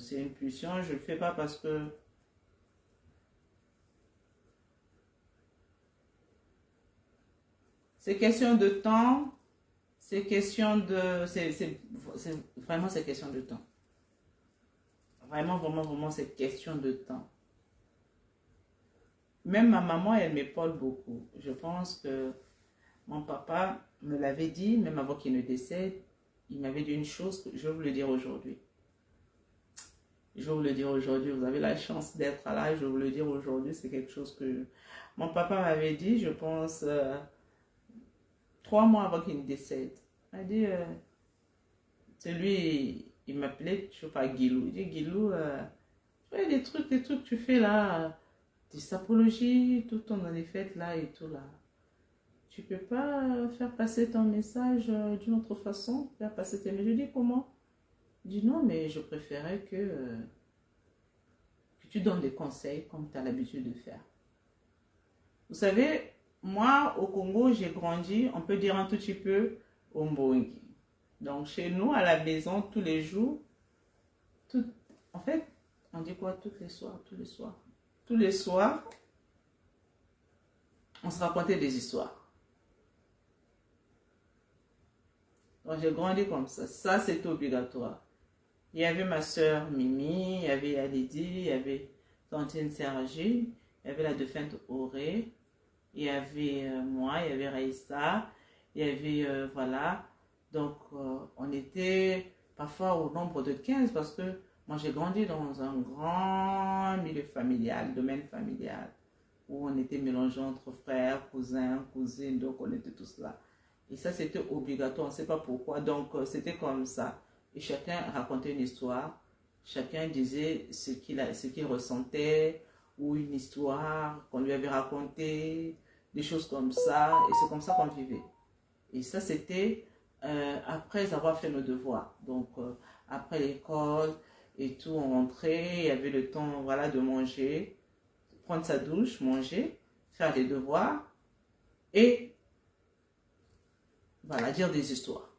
c'est une pulsion, je ne le fais pas parce que c'est question de temps, c'est question de... vraiment, c'est question de temps. Vraiment, c'est question de temps. Même ma maman, elle m'épaule beaucoup. Je pense que mon papa me l'avait dit, même avant qu'il ne décède, il m'avait dit une chose que je vais vous le dire aujourd'hui. Je vais vous le dire aujourd'hui, vous avez la chance d'être là, je vais vous le dire aujourd'hui, c'est quelque chose que mon papa m'avait dit, je pense, 3 mois avant qu'il ne décède. Il m'a dit, c'est lui, il m'appelait, je ne sais pas, Guilou. Il dit, Guilou, tu vois, des trucs que tu fais là, des sapologies, tout le temps dans les fêtes là et tout là. Tu peux pas faire passer ton message d'une autre façon, faire passer tes messages. Je dis, comment? Il dit, non, mais je préférais que tu donnes des conseils comme tu as l'habitude de faire. Vous savez, moi, au Congo, j'ai grandi, on peut dire un tout petit peu, au Mbongi. Donc, chez nous, à la maison, tous les jours, en fait, on dit quoi? Tous les soirs. Tous les soirs, on se racontait des histoires. Donc, j'ai grandi comme ça. Ça, c'était obligatoire. Il y avait ma soeur Mimi, il y avait Alidi, il y avait Tantine Sergi, il y avait la défunte Auré, il y avait moi, il y avait Raïssa, il y avait, voilà. Donc, on était parfois au nombre de 15 parce que moi, j'ai grandi dans un grand milieu familial, domaine familial, où on était mélangés entre frères, cousins, cousines, donc on était tous là. Et ça, c'était obligatoire, on ne sait pas pourquoi. Donc, c'était comme ça. Et chacun racontait une histoire. Chacun disait ce qu'il ressentait, ou une histoire qu'on lui avait racontée, des choses comme ça. Et c'est comme ça qu'on vivait. Et ça, c'était après avoir fait nos devoirs. Donc, après l'école et tout, on rentrait, il y avait le temps, voilà, de manger, prendre sa douche, manger, faire les devoirs et, voilà, dire des histoires.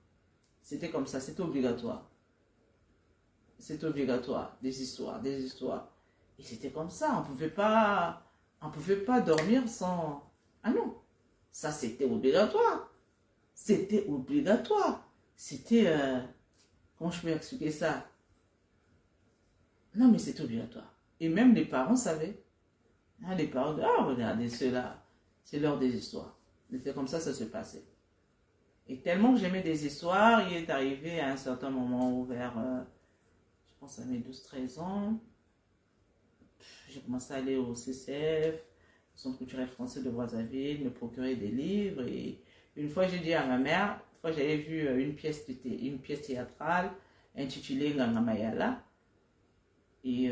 C'était comme ça, c'était obligatoire. C'était obligatoire, des histoires, des histoires. Et c'était comme ça, on pouvait pas dormir sans... Ah non, ça c'était obligatoire. C'était obligatoire. C'était... comment je peux expliquer ça? Non, mais c'était obligatoire. Et même les parents savaient. Ah, les parents, ah, regardez ceux-là, c'est l'heure des histoires. C'était comme ça se passait. Et tellement que j'aimais des histoires, il est arrivé à un certain moment où vers, je pense à mes 12 13 ans, j'ai commencé à aller au CCF, Centre culturel français de Brazzaville, me procurer des livres. Et une fois, j'ai dit à ma mère, une fois j'avais vu une pièce théâtrale intitulée Ngangamayala. Et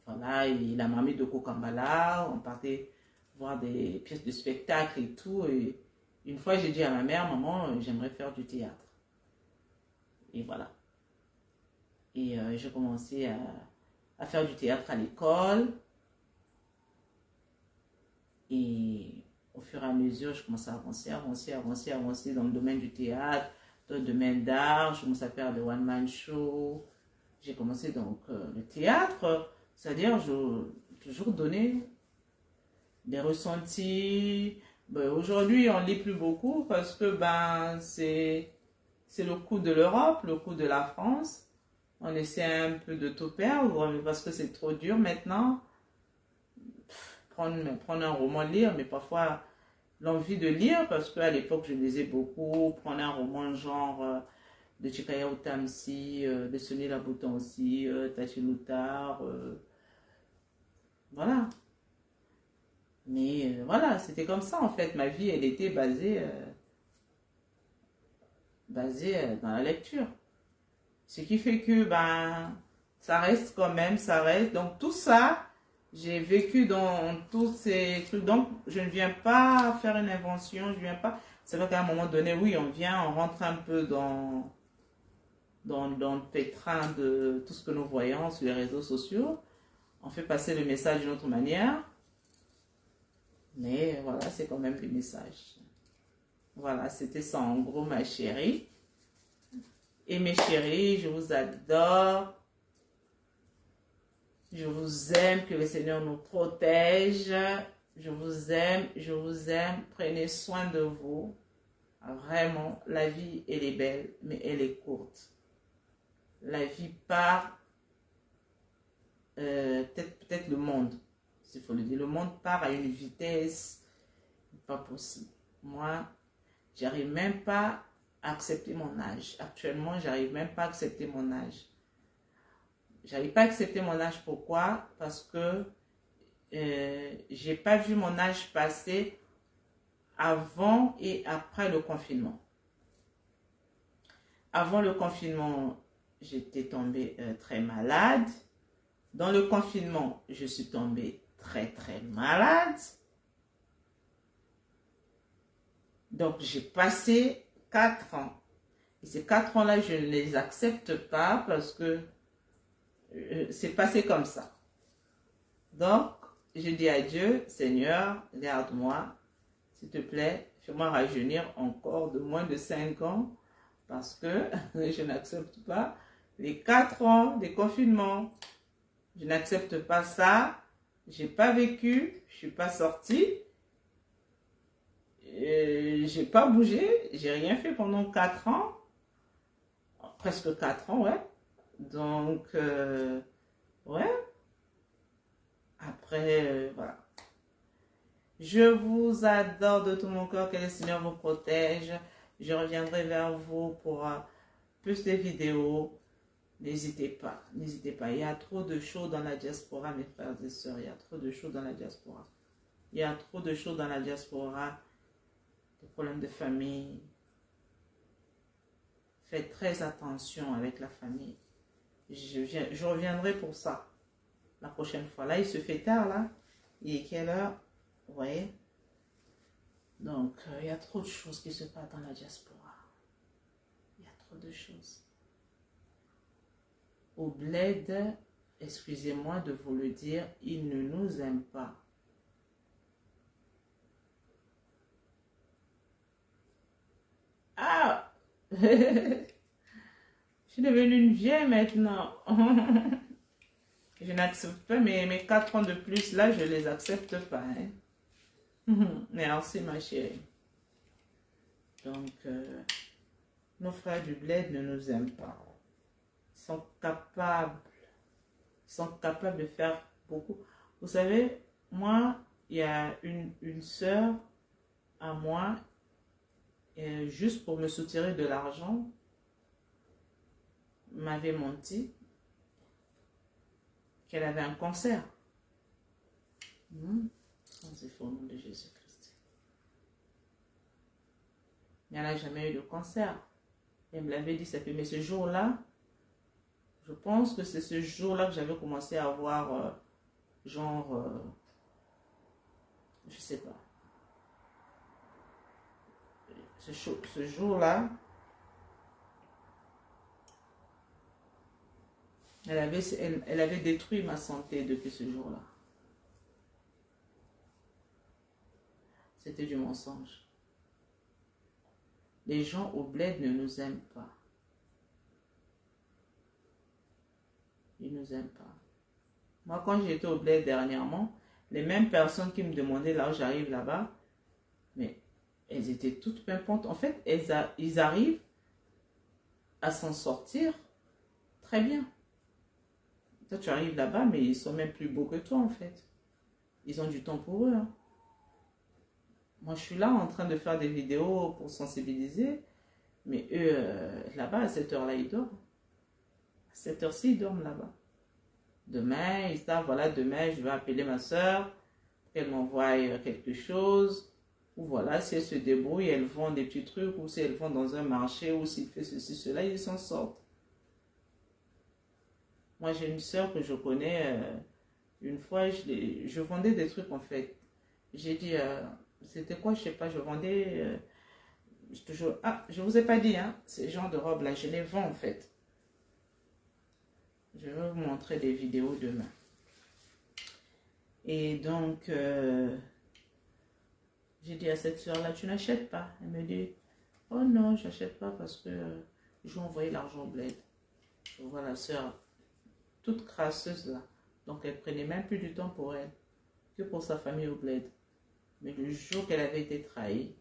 voilà, et la mamie de Kokambala, on partait voir des pièces de spectacle et tout. Et une fois, j'ai dit à ma mère, maman, j'aimerais faire du théâtre. Et voilà. Et j'ai commencé à faire du théâtre à l'école. Et au fur et à mesure, je commence à avancer dans le domaine du théâtre, dans le domaine d'art. Je commence à faire des one-man shows. J'ai commencé donc le théâtre, c'est-à-dire je toujours donner des ressentis. Ben, aujourd'hui, on ne lit plus beaucoup parce que c'est le coup de l'Europe, le coup de la France. On essaie un peu de tout perdre parce que c'est trop dur maintenant. Prendre un roman, lire, mais parfois l'envie de lire, parce qu'à l'époque je lisais beaucoup, prendre un roman genre de Chikaya Utamsi, de Sonny Laboutan aussi, Tachi Loutar, voilà. Mais voilà, c'était comme ça en fait, ma vie elle était basée dans la lecture. Ce qui fait que ça reste quand même, ça reste. Donc tout ça, j'ai vécu dans tous ces trucs. Donc je ne viens pas faire une invention, je viens pas. C'est vrai qu'à un moment donné, oui, on rentre un peu dans le pétrin de tout ce que nous voyons sur les réseaux sociaux. On fait passer le message d'une autre manière. Mais voilà, c'est quand même le message. Voilà, c'était ça en gros, ma chérie. Et mes chéris, je vous adore. Je vous aime, que le Seigneur nous protège. Je vous aime, je vous aime. Prenez soin de vous. Vraiment, la vie, elle est belle, mais elle est courte. La vie part, peut-être le monde, s'il faut le dire. Le monde part à une vitesse pas possible. Moi, j'arrive même pas à accepter mon âge. Actuellement, j'arrive même pas à accepter mon âge. J'arrive pas à accepter mon âge. Pourquoi? Parce que j'ai pas vu mon âge passer avant et après le confinement. Avant le confinement, j'étais tombée très malade. Dans le confinement, je suis tombée très malade. Donc, j'ai passé 4 ans. Et ces 4 ans-là, je ne les accepte pas parce que c'est passé comme ça. Donc, je dis à Dieu, Seigneur, garde-moi, s'il te plaît, fais-moi rajeunir encore de moins de 5 ans parce que je n'accepte pas les 4 ans de confinement. Je n'accepte pas ça. Je n'ai pas vécu, je ne suis pas sortie. Je n'ai pas bougé, j'ai rien fait pendant 4 ans. Presque 4 ans, ouais. Donc, ouais. Après, voilà. Je vous adore de tout mon cœur. Que le Seigneur vous protège. Je reviendrai vers vous pour plus de vidéos. N'hésitez pas. N'hésitez pas. Il y a trop de choses dans la diaspora, mes frères et sœurs. Il y a trop de choses dans la diaspora. Il y a trop de choses dans la diaspora. Des problèmes de famille. Faites très attention avec la famille. Je reviendrai pour ça la prochaine fois. Là, il se fait tard, là. Il est quelle heure? Vous voyez? Donc, il y a trop de choses qui se passent dans la diaspora. Il y a trop de choses. Au bled, excusez-moi de vous le dire, ils ne nous aiment pas. Ah! Je suis devenue une vieille maintenant. Je n'accepte pas mes 4 ans de plus, là, je ne les accepte pas. Hein. Merci, ma chérie. Donc, nos frères du bled ne nous aiment pas. Ils sont capables de faire beaucoup. Vous savez, moi, il y a une sœur à moi, juste pour me soutirer de l'argent, m'avait menti qu'elle avait un cancer. C'est au nom de Jésus-Christ. Mais elle n'a jamais eu de cancer. Elle me l'avait dit, ça fait, mais ce jour-là, je pense que c'est ce jour-là que j'avais commencé à avoir, je sais pas. Ce jour-là, Elle avait détruit ma santé depuis ce jour-là. C'était du mensonge. Les gens au bled ne nous aiment pas. Ils ne nous aiment pas. Moi, quand j'étais au bled dernièrement, les mêmes personnes qui me demandaient là où j'arrive là-bas, mais elles étaient toutes pimpantes. En fait, ils arrivent à s'en sortir très bien. Toi, tu arrives là-bas, mais ils sont même plus beaux que toi, en fait. Ils ont du temps pour eux. Hein. Moi, je suis là en train de faire des vidéos pour sensibiliser, mais eux, là-bas, à cette heure-là, ils dorment. À cette heure-ci, ils dorment là-bas. Demain, ils savent, voilà, demain, je vais appeler ma soeur, qu'elle m'envoie quelque chose, ou voilà, si elle se débrouille, elle vend des petits trucs, ou si elle vend dans un marché, ou s'il fait ceci, cela, ils s'en sortent. Moi, j'ai une soeur que je connais, une fois, je vendais des trucs, en fait. J'ai dit, c'était quoi, je sais pas, je vendais, je vous ai pas dit, hein, ces genres de robes-là, je les vends, en fait. Je vais vous montrer des vidéos demain. Et donc, j'ai dit à cette soeur-là, tu n'achètes pas. Elle me dit, oh non, je n'achète pas parce que je vais envoyer l'argent au bled. Je vois la soeur toute crasseuse là. Donc, elle prenait même plus du temps pour elle que pour sa famille au bled. Mais le jour qu'elle avait été trahie,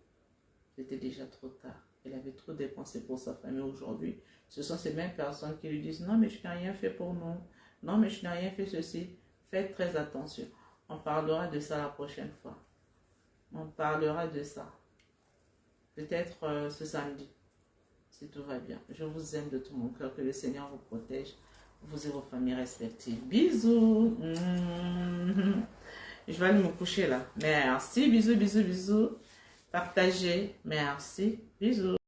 c'était déjà trop tard. Elle avait trop dépensé pour sa famille aujourd'hui. Ce sont ces mêmes personnes qui lui disent, non, mais je n'ai rien fait pour nous. Non, mais je n'ai rien fait ceci. Faites très attention. On parlera de ça la prochaine fois. On parlera de ça. Peut-être ce samedi, si tout va bien. Je vous aime de tout mon cœur. Que le Seigneur vous protège, vous et vos familles respectives. Bisous. Je vais aller me coucher là. Merci. Bisous, bisous, bisous. Partagez. Merci. Bisous.